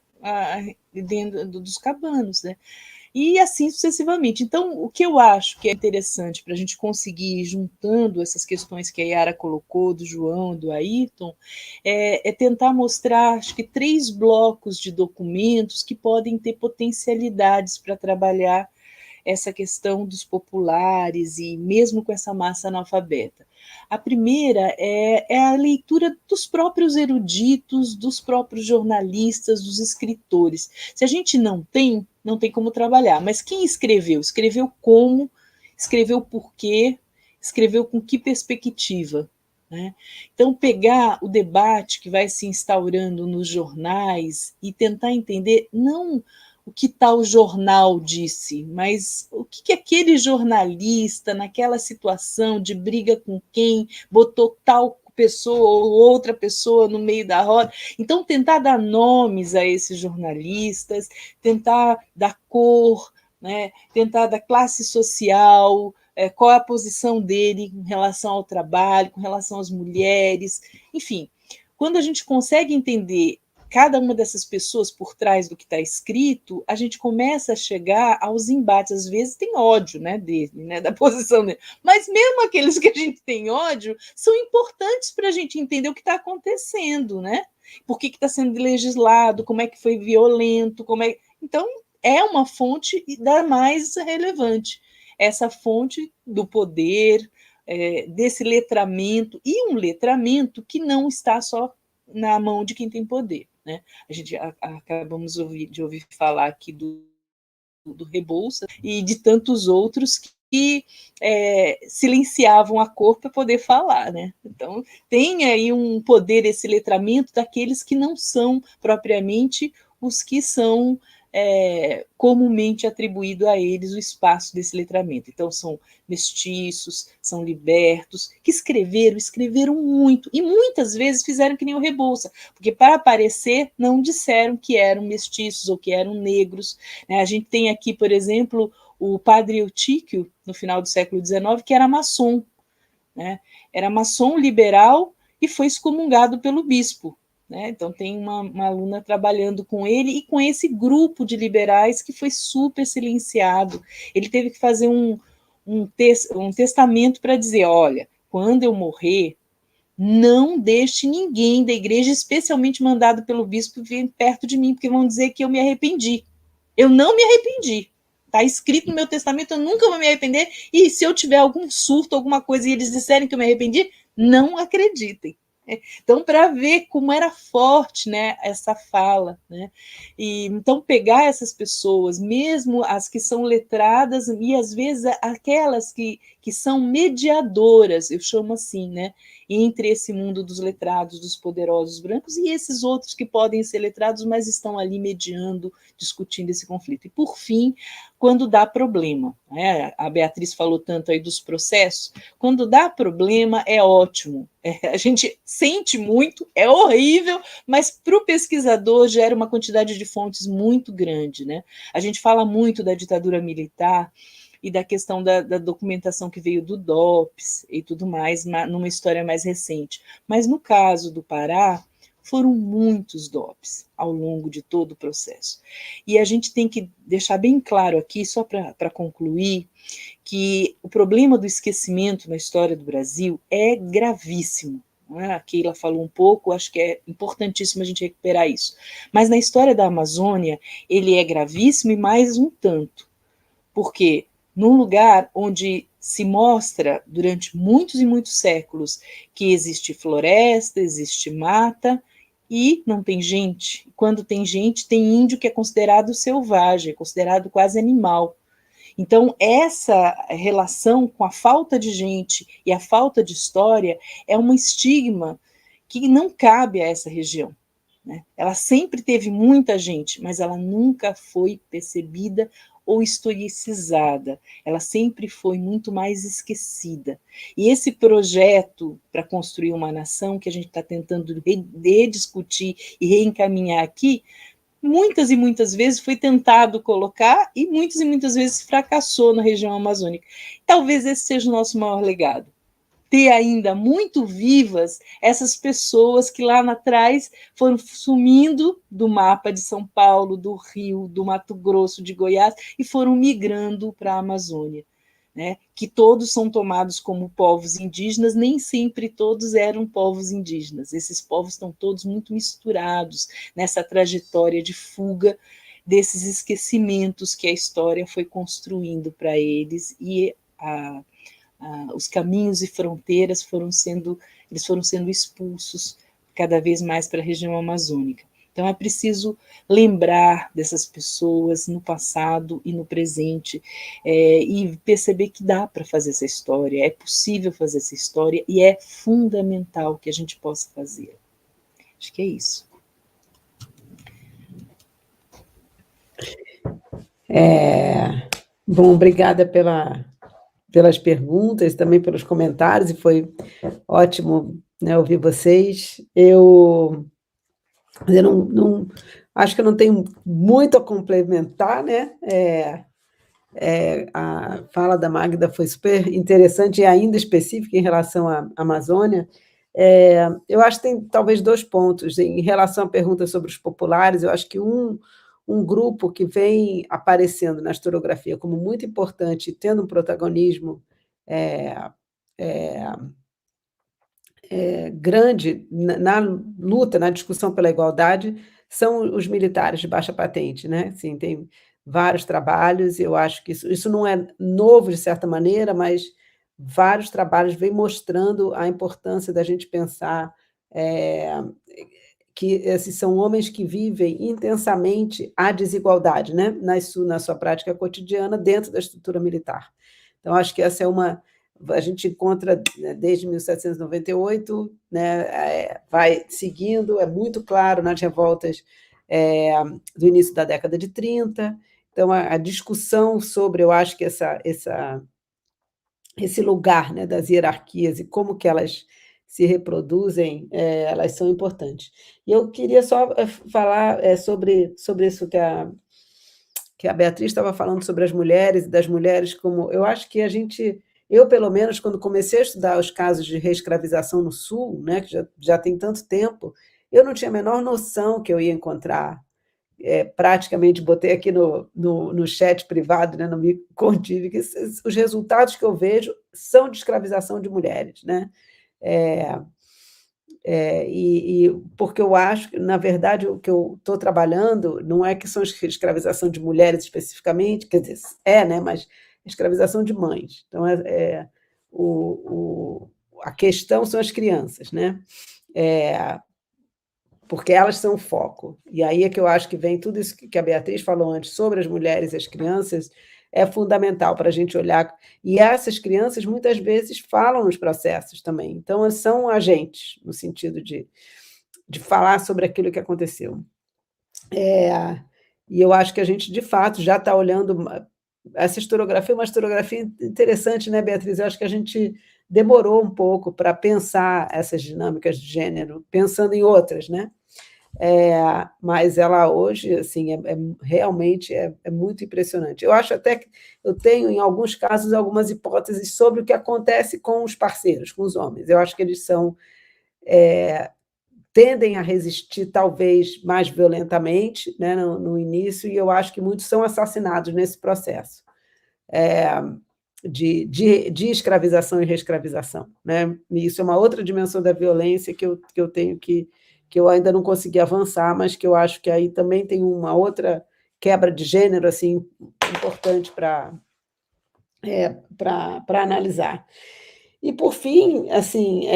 dentro dos cabanos, né? E assim sucessivamente. Então, o que eu acho que é interessante para a gente conseguir ir juntando essas questões que a Yara colocou, do João, do Ayrton, é tentar mostrar, acho que 3 blocos de documentos que podem ter potencialidades para trabalhar essa questão dos populares e mesmo com essa massa analfabeta. A primeira é a leitura dos próprios eruditos, dos próprios jornalistas, dos escritores. Se a gente não tem como trabalhar. Mas quem escreveu? Escreveu como? Escreveu por quê? Escreveu com que perspectiva? Né? Então, pegar o debate que vai se instaurando nos jornais e tentar entender, não o que tal jornal disse, mas o que aquele jornalista, naquela situação de briga com quem, botou tal pessoa ou outra pessoa no meio da roda. Então, tentar dar nomes a esses jornalistas, tentar dar cor, né? Tentar dar classe social, qual é a posição dele em relação ao trabalho, com relação às mulheres, enfim. Quando a gente consegue entender cada uma dessas pessoas por trás do que está escrito, a gente começa a chegar aos embates. Às vezes tem ódio, né, dele, né, da posição dele. Mas mesmo aqueles que a gente tem ódio são importantes para a gente entender o que está acontecendo, né? Por que está sendo legislado, como é que foi violento, Então, é uma fonte da mais relevante. Essa fonte do poder, desse letramento, e um letramento que não está só na mão de quem tem poder. Né? A gente acabamos de ouvir falar aqui do Rebouças e de tantos outros que silenciavam a cor para poder falar. Né? Então, tem aí um poder, esse letramento, daqueles que não são propriamente os que são comumente atribuído a eles o espaço desse letramento. Então, são mestiços, são libertos, que escreveram muito, e muitas vezes fizeram que nem o Rebouças, porque para aparecer não disseram que eram mestiços ou que eram negros. Né? A gente tem aqui, por exemplo, o padre Eutíquio, no final do século XIX, que era maçom. Né? Era maçom liberal e foi excomungado pelo bispo. Né? Então, tem uma aluna trabalhando com ele e com esse grupo de liberais que foi super silenciado. Ele teve que fazer um testamento para dizer, olha, quando eu morrer, não deixe ninguém da igreja, especialmente mandado pelo bispo, vir perto de mim, porque vão dizer que eu me arrependi. Eu não me arrependi. Está escrito no meu testamento, eu nunca vou me arrepender, e se eu tiver algum surto, alguma coisa, e eles disserem que eu me arrependi, não acreditem. Então, para ver como era forte, né, essa fala. Né? E, então, pegar essas pessoas, mesmo as que são letradas, e às vezes aquelas que são mediadoras, eu chamo assim, né, entre esse mundo dos letrados, dos poderosos brancos, e esses outros que podem ser letrados, mas estão ali mediando, discutindo esse conflito. E, por fim, quando dá problema, né? A Beatriz falou tanto aí dos processos, quando dá problema é ótimo, a gente sente muito, é horrível, mas para o pesquisador gera uma quantidade de fontes muito grande. Né? A gente fala muito da ditadura militar e da questão da documentação que veio do DOPS e tudo mais, numa história mais recente. Mas no caso do Pará, foram muitos DOPS ao longo de todo o processo. E a gente tem que deixar bem claro aqui, só para concluir, que o problema do esquecimento na história do Brasil é gravíssimo. né? A Keila falou um pouco, acho que é importantíssimo a gente recuperar isso. Mas na história da Amazônia, ele é gravíssimo e mais um tanto, porque num lugar onde se mostra durante muitos e muitos séculos que existe floresta, existe mata e não tem gente. Quando tem gente, tem índio que é considerado selvagem, é considerado quase animal. Então, essa relação com a falta de gente e a falta de história é um estigma que não cabe a essa região, né? Ela sempre teve muita gente, mas ela nunca foi percebida ou historicizada. Ela sempre foi muito mais esquecida. E esse projeto para construir uma nação que a gente está tentando rediscutir e reencaminhar aqui, muitas e muitas vezes foi tentado colocar e muitas vezes fracassou na região amazônica. Talvez esse seja o nosso maior legado. Ter ainda muito vivas essas pessoas que lá atrás foram sumindo do mapa de São Paulo, do Rio, do Mato Grosso, de Goiás, e foram migrando para a Amazônia, né? Que todos são tomados como povos indígenas, nem sempre todos eram povos indígenas. Esses povos estão todos muito misturados nessa trajetória de fuga desses esquecimentos que a história foi construindo para eles, e os caminhos e fronteiras foram sendo expulsos cada vez mais para a região amazônica. Então é preciso lembrar dessas pessoas no passado e no presente, e perceber que dá para fazer essa história, é possível fazer essa história e é fundamental que a gente possa fazer. Acho que é isso. Bom, obrigada pelas perguntas, também pelos comentários, e foi ótimo, né, ouvir vocês. Eu acho que eu não tenho muito a complementar, né? A fala da Magda foi super interessante e ainda específica em relação à Amazônia. Eu acho que tem talvez 2 pontos. Em relação à pergunta sobre os populares, eu acho que um grupo que vem aparecendo na historiografia como muito importante, tendo um protagonismo grande na luta, na discussão pela igualdade, são os militares de baixa patente, né? Assim, tem vários trabalhos, e eu acho que isso não é novo, de certa maneira, mas vários trabalhos vêm mostrando a importância da gente pensar que esses são homens que vivem intensamente a desigualdade, né? Na sua prática cotidiana, dentro da estrutura militar. Então, acho que essa é uma... A gente encontra, né, desde 1798, né, vai seguindo, é muito claro nas revoltas do início da década de 30. Então, a discussão sobre, eu acho que esse lugar, né, das hierarquias e como que elas se reproduzem, elas são importantes. E eu queria só falar sobre isso que a Beatriz estava falando sobre as mulheres e das mulheres, como eu acho que eu, pelo menos, quando comecei a estudar os casos de reescravização no Sul, né, que já tem tanto tempo, eu não tinha a menor noção que eu ia encontrar. Praticamente botei aqui no chat privado, né, no me contive, que os resultados que eu vejo são de escravização de mulheres, né? Porque eu acho que, na verdade, o que eu estou trabalhando não é que são escravização de mulheres especificamente, quer dizer, né, mas escravização de mães. Então, a questão são as crianças, né? Porque elas são o foco. E aí é que eu acho que vem tudo isso que a Beatriz falou antes sobre as mulheres e as crianças, é fundamental para a gente olhar. E essas crianças, muitas vezes, falam nos processos também. Então, elas são agentes, no sentido de falar sobre aquilo que aconteceu. E eu acho que a gente, de fato, já está olhando... Essa historiografia é uma historiografia interessante, né, Beatriz? Eu acho que a gente demorou um pouco para pensar essas dinâmicas de gênero, pensando em outras, né? Mas ela hoje, assim, realmente é muito impressionante. Eu acho até que eu tenho, em alguns casos, algumas hipóteses sobre o que acontece com os parceiros, com os homens. Eu acho que eles tendem a resistir, talvez, mais violentamente, né, no início, e eu acho que muitos são assassinados nesse processo. de escravização e reescravização, né? E isso é uma outra dimensão da violência que eu tenho que eu ainda não consegui avançar, mas que eu acho que aí também tem uma outra quebra de gênero assim importante para analisar. E por fim, assim,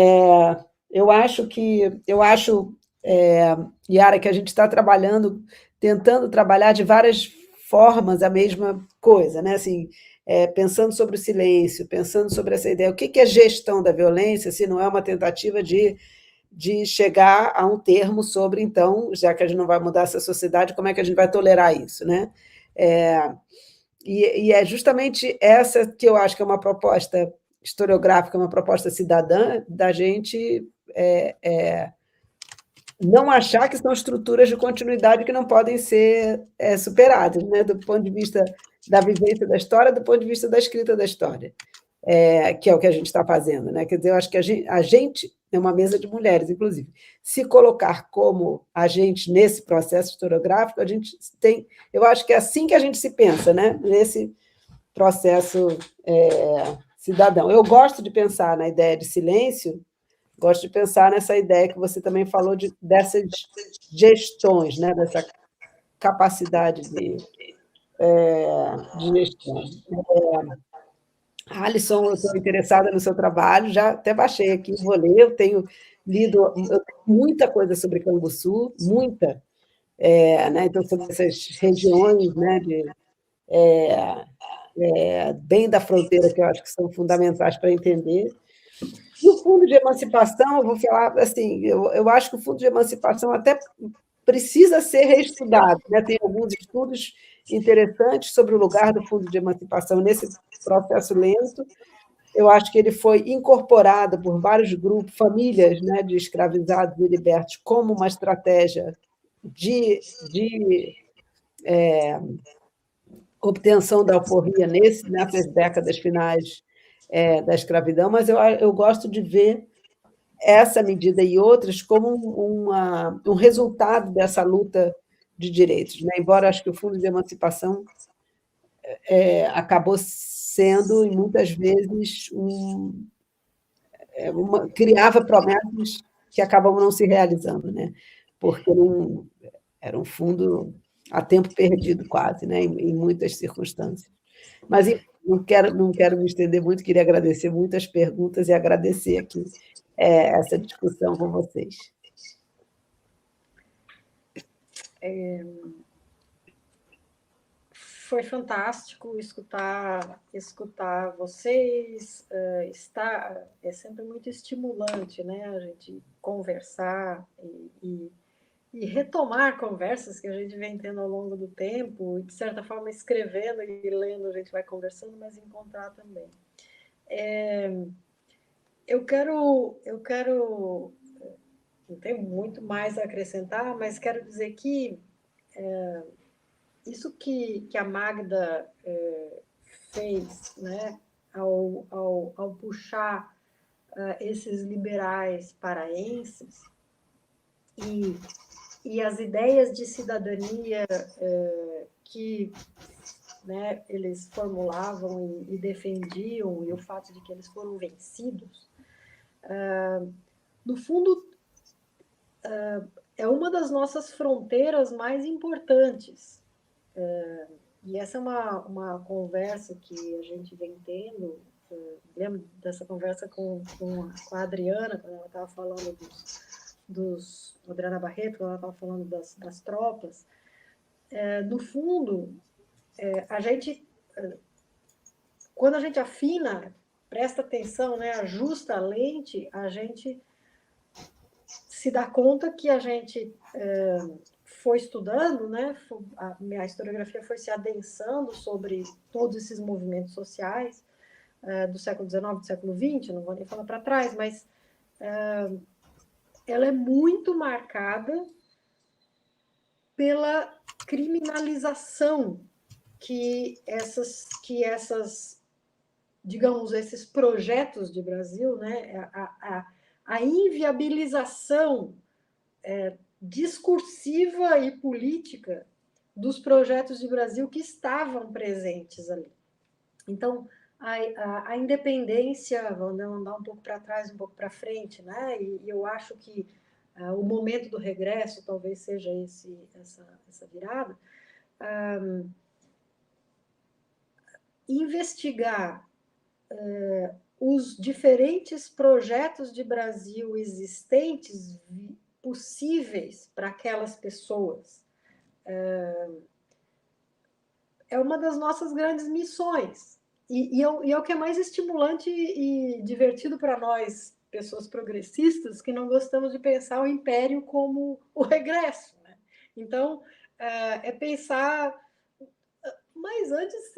eu acho, Yara, que a gente está tentando trabalhar de várias formas a mesma coisa, né? Assim, pensando sobre o silêncio, pensando sobre essa ideia, o que é gestão da violência, se não é uma tentativa de chegar a um termo sobre, então, já que a gente não vai mudar essa sociedade, como é que a gente vai tolerar isso, né? E é justamente essa que eu acho que é uma proposta historiográfica, uma proposta cidadã, da gente não achar que são estruturas de continuidade que não podem ser superadas, né? Do ponto de vista da vivência da história, do ponto de vista da escrita da história, que é o que a gente está fazendo, né? Quer dizer, eu acho que a gente é uma mesa de mulheres, inclusive. Se colocar como agente nesse processo historiográfico, a gente tem... Eu acho que é assim que a gente se pensa, né? Nesse processo cidadão. Eu gosto de pensar na ideia de silêncio, gosto de pensar nessa ideia que você também falou dessas gestões, né? Dessa capacidade de gestão. Alisson, eu estou interessada no seu trabalho, já até baixei aqui, vou ler, eu tenho muita coisa sobre Canguçu, muita, né? Então, sobre essas regiões, né? Bem da fronteira, que eu acho que são fundamentais para entender. E o Fundo de Emancipação, eu vou falar assim, eu acho que o Fundo de Emancipação até precisa ser reestudado, né? Tem alguns estudos interessantes sobre o lugar do Fundo de Emancipação nesse processo lento. Eu acho que ele foi incorporado por vários grupos, famílias, né, de escravizados e libertos, como uma estratégia de obtenção da alforria nessas décadas finais da escravidão, mas eu gosto de ver essa medida e outras como um resultado dessa luta de direitos, né? Embora acho que o Fundo de Emancipação acabou sendo, e muitas vezes, criava promessas que acabam não se realizando, né? Porque era um fundo a tempo perdido quase, né? Em muitas circunstâncias. Mas enfim, não quero me estender muito, queria agradecer muitas perguntas e agradecer aqui essa discussão com vocês. Foi fantástico escutar vocês, é sempre muito estimulante, né? A gente conversar e retomar conversas que a gente vem tendo ao longo do tempo, e, de certa forma, escrevendo e lendo, a gente vai conversando, mas encontrar também. Eu quero não tenho muito mais a acrescentar, mas quero dizer que isso que a Magda fez, né, ao puxar esses liberais paraenses e as ideias de cidadania que, né, eles formulavam e defendiam, e o fato de que eles foram vencidos, no fundo, é uma das nossas fronteiras mais importantes. E essa é uma conversa que a gente vem tendo. Lembro dessa conversa com a Adriana, quando ela estava falando Adriana Barreto, quando ela estava falando das tropas. No fundo, quando a gente afina, presta atenção, né, ajusta a lente, a gente se dá conta que a gente foi estudando, né, a minha historiografia foi se adensando sobre todos esses movimentos sociais do século XIX, do século XX, não vou nem falar para trás, mas ela é muito marcada pela criminalização que digamos, esses projetos de Brasil, né, a inviabilização discursiva e política dos projetos de Brasil que estavam presentes ali. Então, a independência, vamos andar um pouco para trás, um pouco para frente, né? E eu acho que o momento do regresso talvez seja essa virada. Investigar os diferentes projetos de Brasil existentes possíveis para aquelas pessoas é uma das nossas grandes missões. E é o que é mais estimulante e divertido para nós, pessoas progressistas, que não gostamos de pensar o império como o regresso, né? Então, é pensar... Mas antes,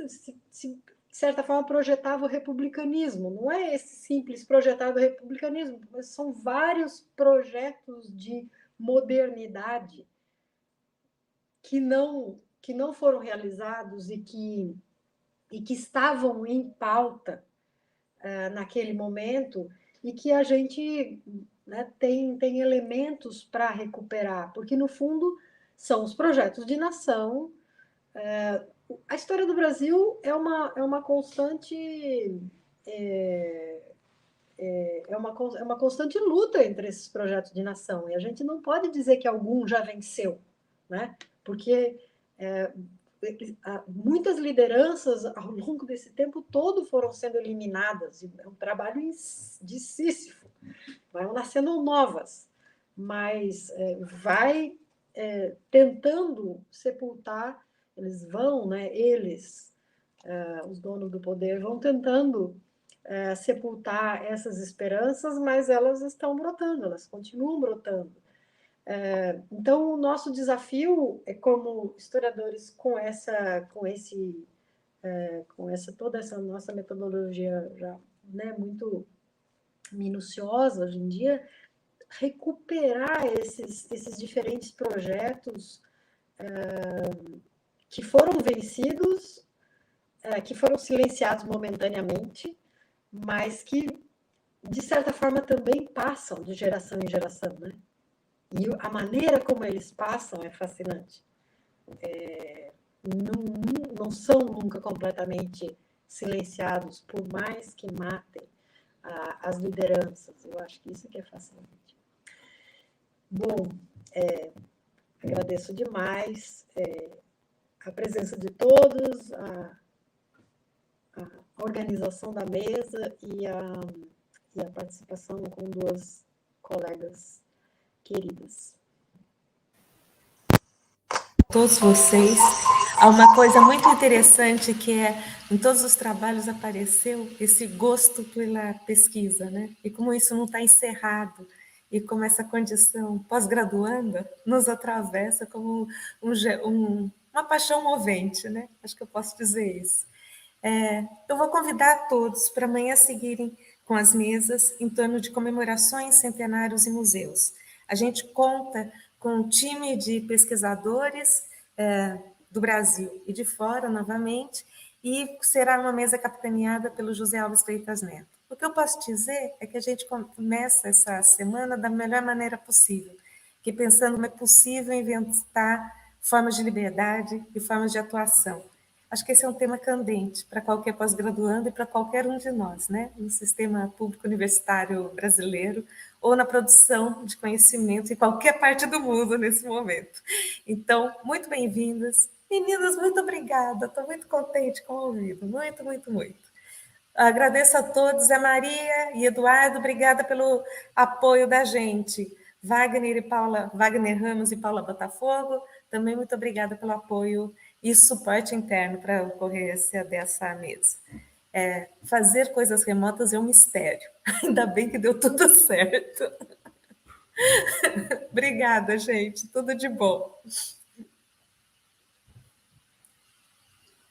de certa forma, projetava o republicanismo. Não é esse simples projetar do republicanismo, mas são vários projetos de modernidade que não foram realizados e que estavam em pauta naquele momento e que a gente, né, tem elementos para recuperar, porque, no fundo, são os projetos de nação. A história do Brasil é uma constante... É uma constante luta entre esses projetos de nação, e a gente não pode dizer que algum já venceu, né? Porque muitas lideranças ao longo desse tempo todo foram sendo eliminadas, e é um trabalho de Sísifo, vão nascendo novas, mas vai tentando sepultar, eles vão, né, os donos do poder, vão tentando sepultar essas esperanças, mas elas estão brotando, elas continuam brotando. Então, o nosso desafio é, como historiadores, toda essa nossa metodologia já, né, muito minuciosa hoje em dia, recuperar esses diferentes projetos que foram vencidos, que foram silenciados momentaneamente, mas que, de certa forma, também passam de geração em geração, né? E a maneira como eles passam é fascinante. Não são nunca completamente silenciados, por mais que matem as lideranças. Eu acho que isso que é fascinante. Bom, agradeço demais a presença de todos, a organização da mesa e a participação com duas colegas queridas. Todos vocês. Há uma coisa muito interessante que em todos os trabalhos apareceu esse gosto pela pesquisa, né? E como isso não está encerrado, e como essa condição pós-graduanda nos atravessa como uma paixão movente, né? Acho que eu posso dizer isso. Eu vou convidar todos para amanhã seguirem com as mesas em torno de comemorações, centenários e museus. A gente conta com um time de pesquisadores do Brasil e de fora, novamente, e será uma mesa capitaneada pelo José Alves Freitas Neto. O que eu posso dizer é que a gente começa essa semana da melhor maneira possível, que pensando como é possível inventar formas de liberdade e formas de atuação. Acho que esse é um tema candente para qualquer pós-graduando e para qualquer um de nós, né? No sistema público universitário brasileiro ou na produção de conhecimento em qualquer parte do mundo nesse momento. Então, muito bem-vindas. Meninas, muito obrigada. Estou muito contente com o ouvido. Muito, muito, muito. Agradeço a todos. A Maria e Eduardo, obrigada pelo apoio da gente. Wagner Ramos e Paula Botafogo, também muito obrigada pelo apoio e suporte interno para a ocorrência dessa mesa. Fazer coisas remotas é um mistério. Ainda bem que deu tudo certo. Obrigada, gente. Tudo de bom.